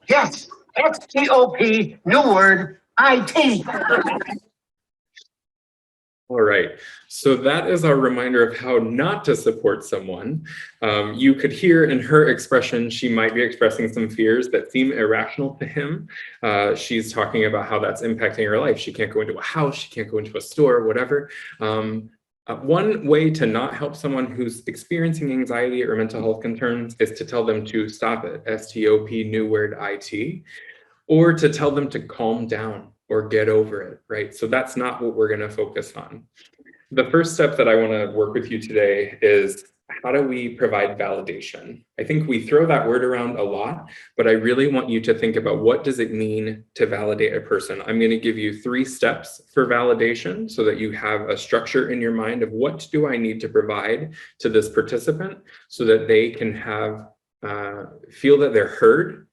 Yes, STOP, new word, IT. All right, so that is our reminder of how not to support someone. You could hear in her expression, she might be expressing some fears that seem irrational to him. She's talking about how that's impacting her life. She can't go into a house, she can't go into a store, whatever. One way to not help someone who's experiencing anxiety or mental health concerns is to tell them to stop it, STOP, new word, IT, or to tell them to calm down or get over it, right? So that's not what we're gonna focus on. The first step that I wanna work with you today is, how do we provide validation? I think we throw that word around a lot, but I really want you to think about, what does it mean to validate a person? I'm gonna give you 3 steps for validation so that you have a structure in your mind of what do I need to provide to this participant so that they can have, feel that they're heard,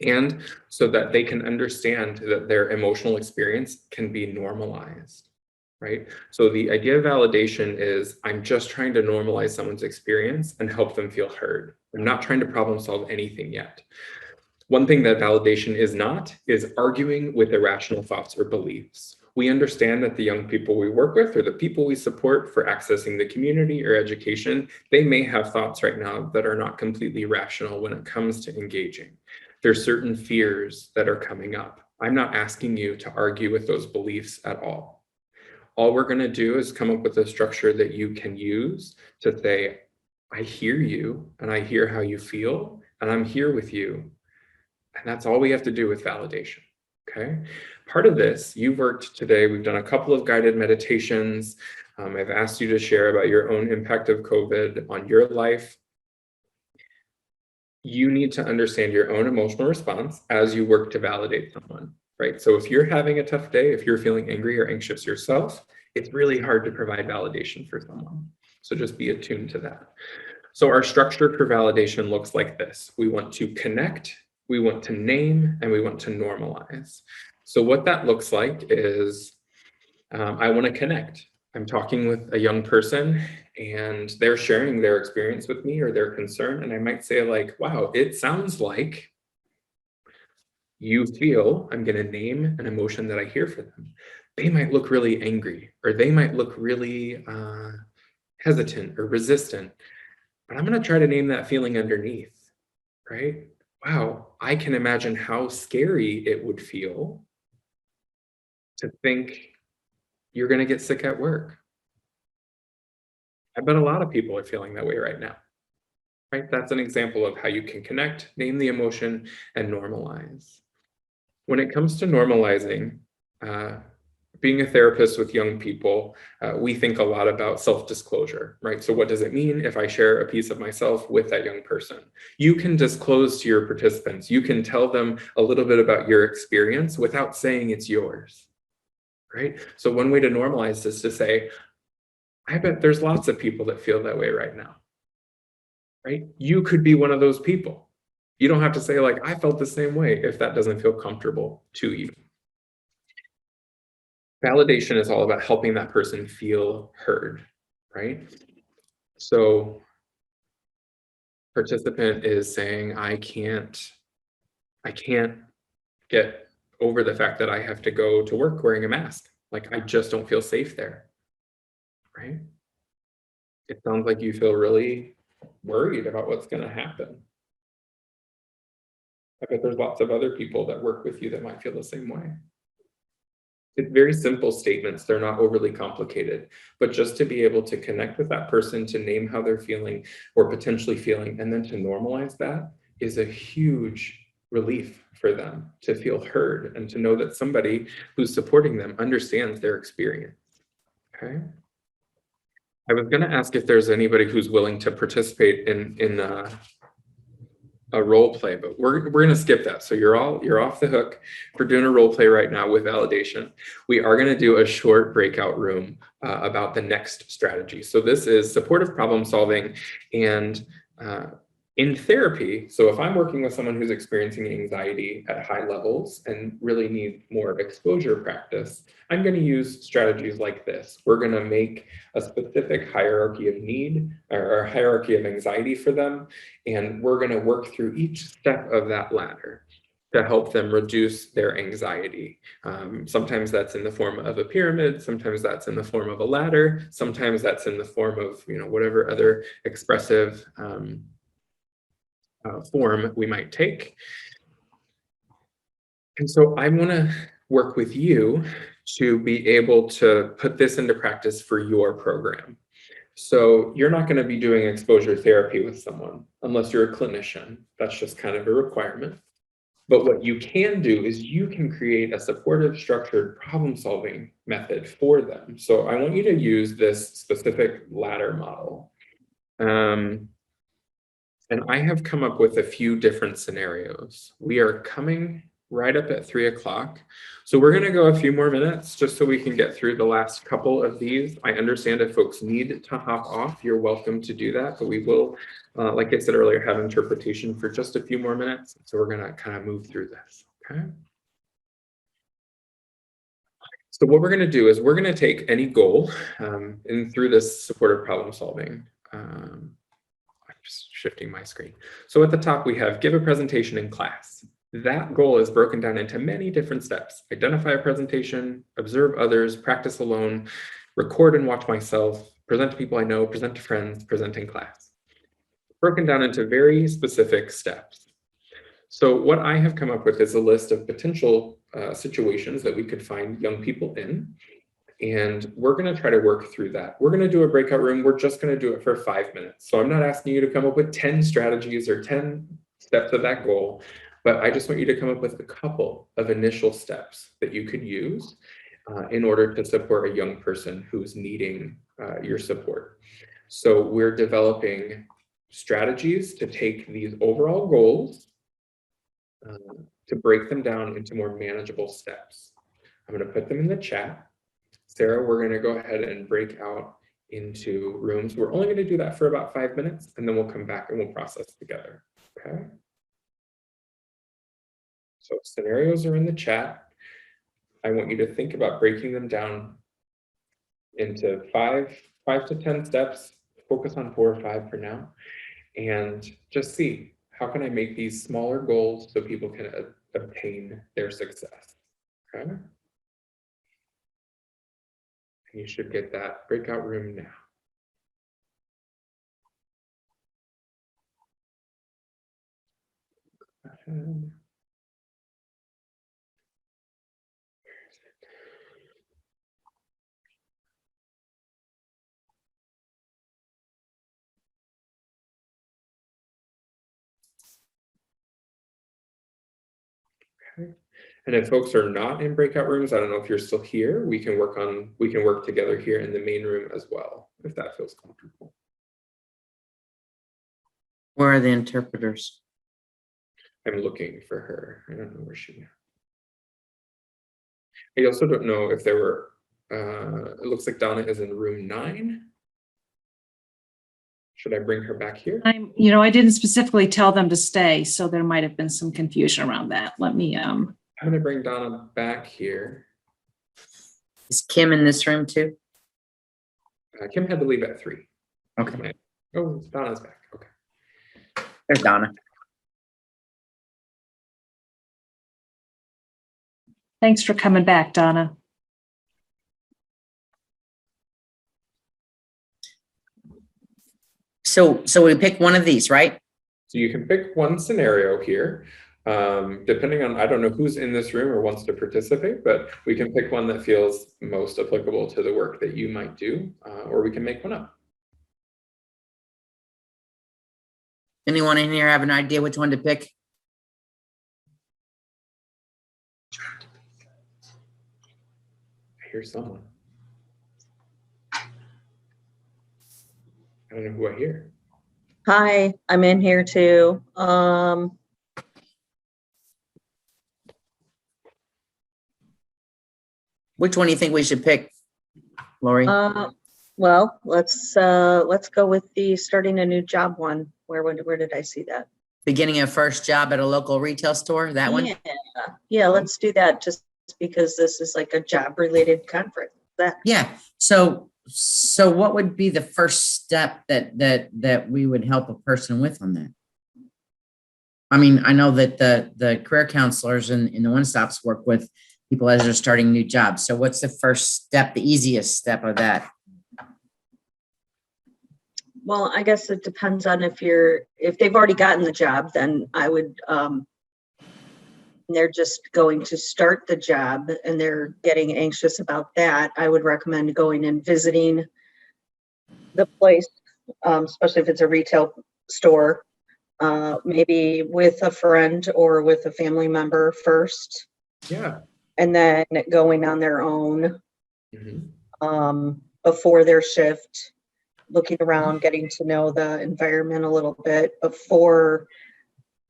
and so that they can understand that their emotional experience can be normalized, right? So the idea of validation is, I'm just trying to normalize someone's experience and help them feel heard. I'm not trying to problem solve anything yet. One thing that validation is not is arguing with irrational thoughts or beliefs. We understand that the young people we work with or the people we support for accessing the community or education, they may have thoughts right now that are not completely rational when it comes to engaging. There's certain fears that are coming up. I'm not asking you to argue with those beliefs at all. All we're going to do is come up with a structure that you can use to say, I hear you and I hear how you feel and I'm here with you. And that's all we have to do with validation. Okay. Part of this, you've worked today, we've done a couple of guided meditations. I've asked you to share about your own impact of COVID on your life. You need to understand your own emotional response as you work to validate someone, right? So if you're having a tough day, if you're feeling angry or anxious yourself, it's really hard to provide validation for someone. So just be attuned to that. So our structure for validation looks like this. We want to connect, we want to name, and we want to normalize. So what that looks like is I want to connect. I'm talking with a young person and they're sharing their experience with me or their concern. And I might say like, wow, it sounds like you feel, I'm going to name an emotion that I hear for them. They might look really angry or they might look really hesitant or resistant, but I'm going to try to name that feeling underneath, right? Wow, I can imagine how scary it would feel to think you're going to get sick at work. I bet a lot of people are feeling that way right now, right? That's an example of how you can connect, name the emotion, and normalize. When it comes to normalizing, being a therapist with young people, we think a lot about self-disclosure, right? So what does it mean if I share a piece of myself with that young person? You can disclose to your participants, you can tell them a little bit about your experience without saying it's yours. Right? So one way to normalize this is to say, I bet there's lots of people that feel that way right now, right? You could be one of those people. You don't have to say like, I felt the same way if that doesn't feel comfortable to you. Validation is all about helping that person feel heard, right? So participant is saying, I can't get over the fact that I have to go to work wearing a mask. Like, I just don't feel safe there, right? It sounds like you feel really worried about what's going to happen. I bet there's lots of other people that work with you that might feel the same way. It's very simple statements. They're not overly complicated, but just to be able to connect with that person, to name how they're feeling or potentially feeling, and then to normalize that is a huge relief for them to feel heard and to know that somebody who's supporting them understands their experience. Okay. I was going to ask if there's anybody who's willing to participate in a role play, but we're going to skip that. So you're off the hook for doing a role play right now with validation. We are going to do a short breakout room about the next strategy. So this is supportive problem solving, and in therapy, so if I'm working with someone who's experiencing anxiety at high levels and really need more exposure practice, I'm going to use strategies like this. We're going to make a specific hierarchy of need or a hierarchy of anxiety for them, and we're going to work through each step of that ladder to help them reduce their anxiety. Sometimes that's in the form of a pyramid, sometimes that's in the form of a ladder, sometimes that's in the form of, whatever other expressive form we might take. And so I want to work with you to be able to put this into practice for your program. So you're not going to be doing exposure therapy with someone unless you're a clinician. That's just kind of a requirement. But what you can do is you can create a supportive, structured problem-solving method for them. So I want you to use this specific ladder model. And I have come up with a few different scenarios. We are coming right up at 3 o'clock. So we're going to go a few more minutes just so we can get through the last couple of these. I understand if folks need to hop off, you're welcome to do that, but we will, like I said earlier, have interpretation for just a few more minutes. So we're going to kind of move through this. Okay. So what we're going to do is we're going to take any goal and through this supportive problem solving. I'm just shifting my screen. So at the top, we have give a presentation in class. That goal is broken down into many different steps. Identify a presentation, observe others, practice alone, record and watch myself, present to people I know, present to friends, present in class. Broken down into very specific steps. So what I have come up with is a list of potential situations that we could find young people in. And we're going to try to work through that. We're going to do a breakout room. We're just going to do it for 5 minutes. So I'm not asking you to come up with 10 strategies or 10 steps of that goal, but I just want you to come up with a couple of initial steps that you could use in order to support a young person who's needing your support. So we're developing strategies to take these overall goals to break them down into more manageable steps. I'm going to put them in the chat. Sarah, we're going to go ahead and break out into rooms. We're only going to do that for about 5 minutes, and then we'll come back and we'll process together. Okay. So scenarios are in the chat. I want you to think about breaking them down into five to 10 steps. Focus on 4 or 5 for now, and just see how can I make these smaller goals so people can obtain their success. Okay. You should get that breakout room now. Okay. And if folks are not in breakout rooms, I don't know if you're still here, we can work together here in the main room as well, if that feels comfortable. Where are the interpreters? I'm looking for her. I don't know where she is. I also don't know if there were, it looks like Donna is in room 9. Should I bring her back here? I didn't specifically tell them to stay, so there might have been some confusion around that. Let me, I'm gonna bring Donna back here. Is Kim in this room too? Kim had to leave at 3. Okay. Oh, Donna's back. Okay. There's Donna. Thanks for coming back, Donna. So we pick one of these, right? So you can pick one scenario here. Depending on, I don't know who's in this room or wants to participate, but we can pick one that feels most applicable to the work that you might do, or we can make one up. Anyone in here have an idea which one to pick? I hear someone. I don't know who I hear. Hi, I'm in here too. Which one do you think we should pick, Lori? Well, let's go with the starting a new job one. Where did I see that? Beginning a first job at a local retail store, that one? Yeah, let's do that just because this is like a job related conference. Yeah. So what would be the first step that we would help a person with on that? I mean, I know that the career counselors in the one-stops work with people as they're starting new jobs. So what's the first step, the easiest step of that? Well, I guess it depends on if they've already gotten the job, then I would, they're just going to start the job and they're getting anxious about that. I would recommend going and visiting the place, especially if it's a retail store, maybe with a friend or with a family member first. Yeah. And then going on their own before their shift, looking around, getting to know the environment a little bit before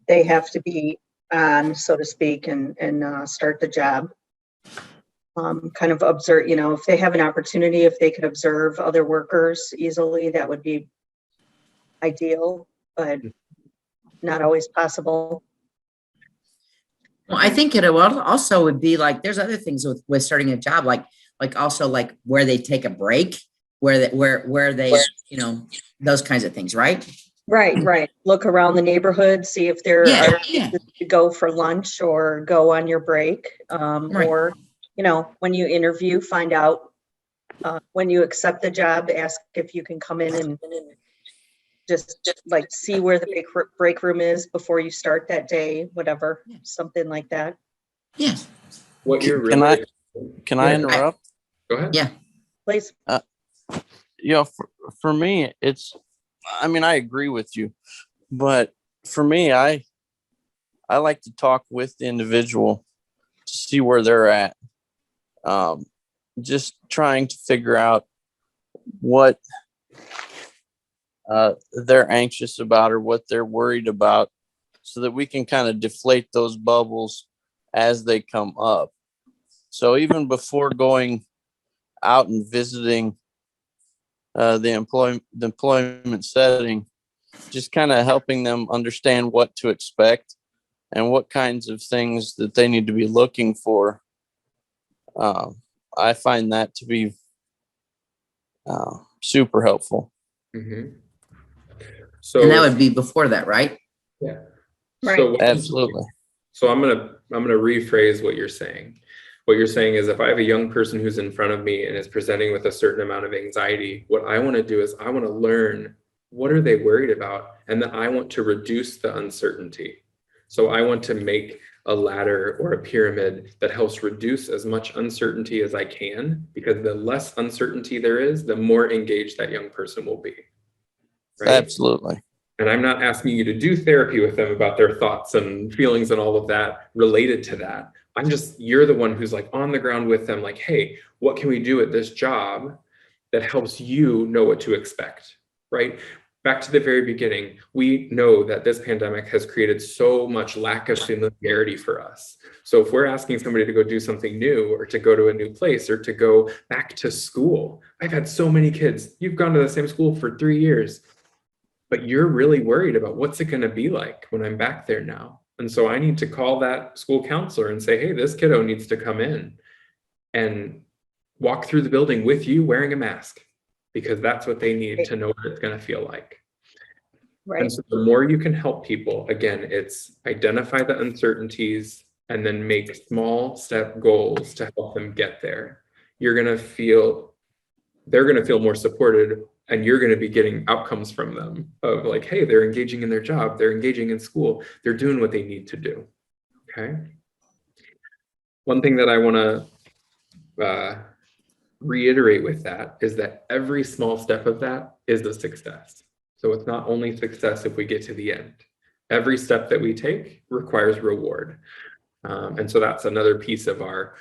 they have to be on, so to speak, and start the job. Kind of observe, if they have an opportunity, if they could observe other workers easily, that would be ideal, but not always possible. Well, I think it also would be like, there's other things with starting a job, like also like where they take a break, where they, those kinds of things, right? Right. Look around the neighborhood, see if there Yeah, are yeah. places to go for lunch or go on your break. Right. Or, when you interview, find out, when you accept the job, ask if you can come in and just like see where the break room is before you start that day, whatever, something like that. Yes. What you're Can really Can I Yeah, interrupt? go ahead. Yeah. Please. For me, I agree with you, but for me, I like to talk with the individual to see where they're at. Just trying to figure out what they're anxious about or what they're worried about, so that we can kind of deflate those bubbles as they come up. So even before going out and visiting the employment setting, just kind of helping them understand what to expect and what kinds of things that they need to be looking for. I find that to be super helpful. Mm-hmm. And that would be before that, right? Yeah. Right. Absolutely. So I'm gonna rephrase what you're saying. What you're saying is, if I have a young person who's in front of me and is presenting with a certain amount of anxiety, what I want to do is I want to learn, what are they worried about? And then I want to reduce the uncertainty. So I want to make a ladder or a pyramid that helps reduce as much uncertainty as I can, because the less uncertainty there is, the more engaged that young person will be. Right? Absolutely. And I'm not asking you to do therapy with them about their thoughts and feelings and all of that related to that. You're the one who's like on the ground with them, like, hey, what can we do at this job that helps you know what to expect, right? Back to the very beginning, we know that this pandemic has created so much lack of familiarity for us. So if we're asking somebody to go do something new, or to go to a new place, or to go back to school, I've had so many kids, you've gone to the same school for 3 years, but you're really worried about what's it going to be like when I'm back there now. And so I need to call that school counselor and say, hey, this kiddo needs to come in and walk through the building with you wearing a mask, because that's what they need to know what it's going to feel like. Right. And so the more you can help people, again, it's identify the uncertainties and then make small step goals to help them get there. They're going to feel more supported, and you're going to be getting outcomes from them of like, hey, they're engaging in their job, they're engaging in school, they're doing what they need to do. Okay. One thing that I want to reiterate with that is that every small step of that is a success. So it's not only success if we get to the end. Every step that we take requires reward. And so that's another piece of our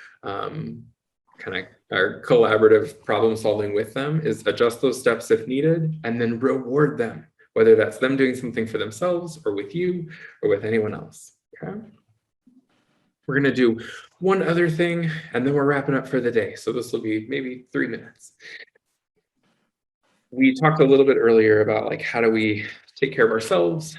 our collaborative problem solving with them, is adjust those steps if needed, and then reward them, whether that's them doing something for themselves or with you or with anyone else. Okay. We're going to do one other thing and then we're wrapping up for the day. So this will be maybe 3 minutes. We talked a little bit earlier about like, how do we take care of ourselves?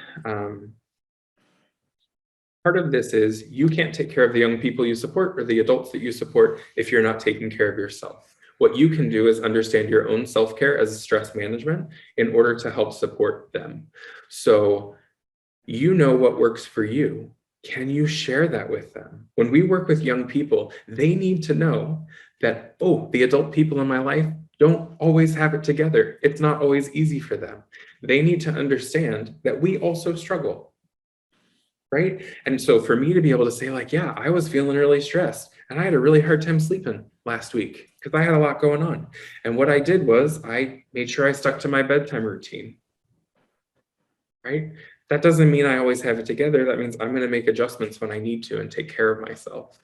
Part of this is you can't take care of the young people you support or the adults that you support if you're not taking care of yourself. What you can do is understand your own self-care as stress management in order to help support them. So you know what works for you. Can you share that with them? When we work with young people, they need to know that, oh, the adult people in my life don't always have it together. It's not always easy for them. They need to understand that we also struggle. Right? And so for me to be able to say like, yeah, I was feeling really stressed and I had a really hard time sleeping last week because I had a lot going on. And what I did was I made sure I stuck to my bedtime routine. Right? That doesn't mean I always have it together. That means I'm going to make adjustments when I need to and take care of myself.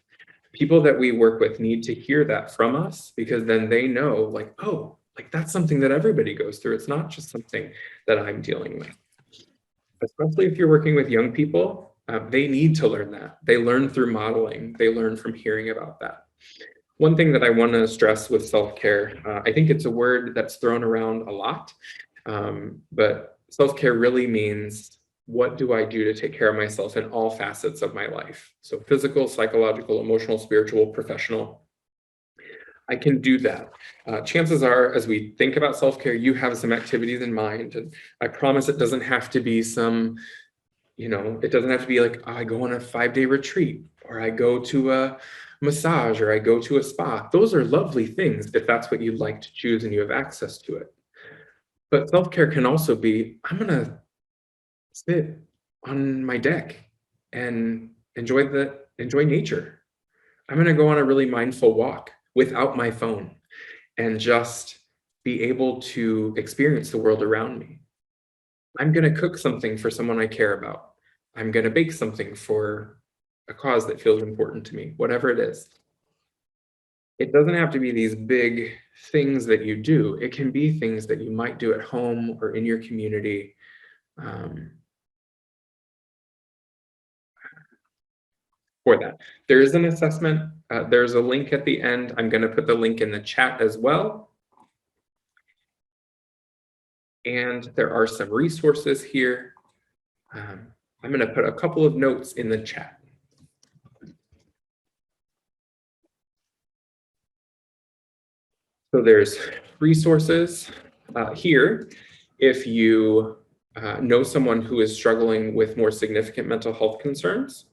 People that we work with need to hear that from us, because then they know like, oh, like that's something that everybody goes through. It's not just something that I'm dealing with. Especially if you're working with young people, they need to learn that. They learn through modeling. They learn from hearing about that. One thing that I want to stress with self-care, I think it's a word that's thrown around a lot, but self-care really means, what do I do to take care of myself in all facets of my life? So physical, psychological, emotional, spiritual, professional. I can do that. Chances are, as we think about self-care, you have some activities in mind, and I promise it doesn't have to be some, it doesn't have to be like, I go on a 5-day retreat, or I go to a massage, or I go to a spa. Those are lovely things if that's what you'd like to choose and you have access to it. But self-care can also be, I'm gonna sit on my deck and enjoy nature. I'm gonna go on a really mindful walk without my phone and just be able to experience the world around me. I'm gonna cook something for someone I care about. I'm gonna bake something for a cause that feels important to me, whatever it is. It doesn't have to be these big things that you do. It can be things that you might do at home or in your community. For that. There is an assessment. There's a link at the end. I'm going to put the link in the chat as well. And there are some resources here. I'm going to put a couple of notes in the chat. So there's resources here. If you know someone who is struggling with more significant mental health concerns,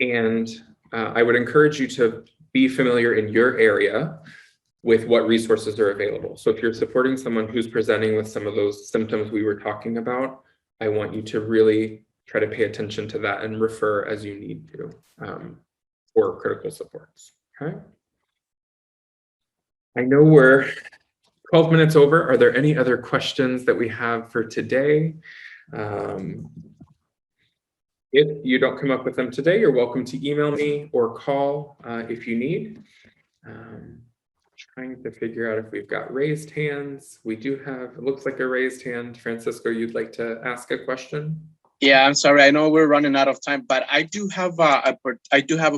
and I would encourage you to be familiar in your area with what resources are available. So if you're supporting someone who's presenting with some of those symptoms we were talking about, I want you to really try to pay attention to that and refer as you need to for critical supports, okay? I know we're 12 minutes over. Are there any other questions that we have for today? If you don't come up with them today, you're welcome to email me or call if you need. Trying to figure out if we've got raised hands. We do have, it looks like a raised hand. Francisco, you'd like to ask a question? Yeah, I'm sorry. I know we're running out of time, but I do have a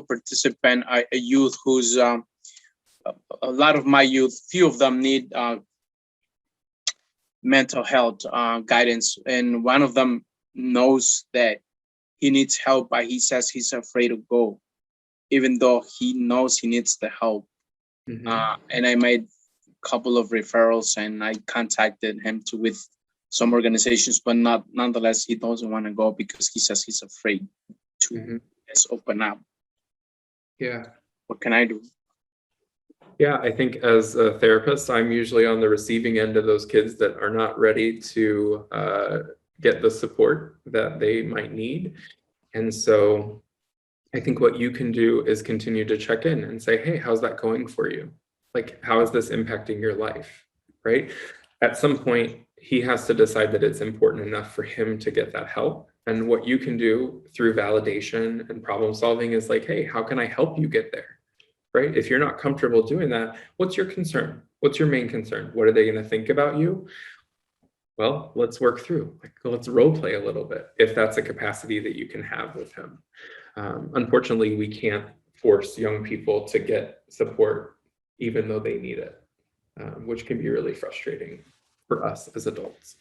participant, a youth who's a lot of my youth. Few of them need mental health guidance, and one of them knows that he needs help, but he says he's afraid to go, even though he knows he needs the help. And I made a couple of referrals, and I contacted him with some organizations, but nonetheless, he doesn't want to go because he says he's afraid to just open up. Yeah. What can I do? Yeah, I think as a therapist, I'm usually on the receiving end of those kids that are not ready to get the support that they might need. And so I think what you can do is continue to check in and say, hey, how's that going for you? Like, how is this impacting your life, right? At some point, he has to decide that it's important enough for him to get that help. And what you can do through validation and problem solving is like, hey, how can I help you get there, right? If you're not comfortable doing that, what's your concern? What's your main concern? What are they going to think about you? Well, let's work through, let's role play a little bit if that's a capacity that you can have with him. Unfortunately, we can't force young people to get support even though they need it, which can be really frustrating for us as adults.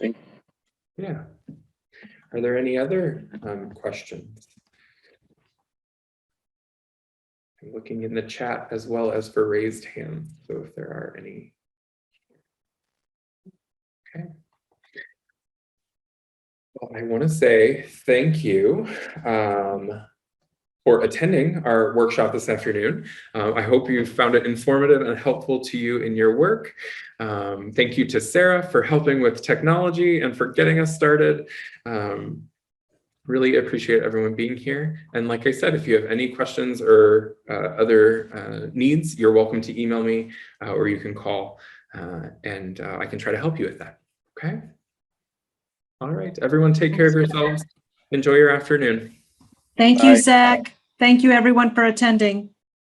Yeah. Yeah. Are there any other questions? I'm looking in the chat as well as for raised hands. So if there are any. Okay. Well, I want to say thank you for attending our workshop this afternoon. I hope you found it informative and helpful to you in your work. Thank you to Sarah for helping with technology and for getting us started. Really appreciate everyone being here. And like I said, if you have any questions or other needs, you're welcome to email me or you can call and I can try to help you with that. Okay. All right. Everyone take care of yourselves. Enjoy your afternoon. Thank you, Zach. Thank you, everyone, for attending.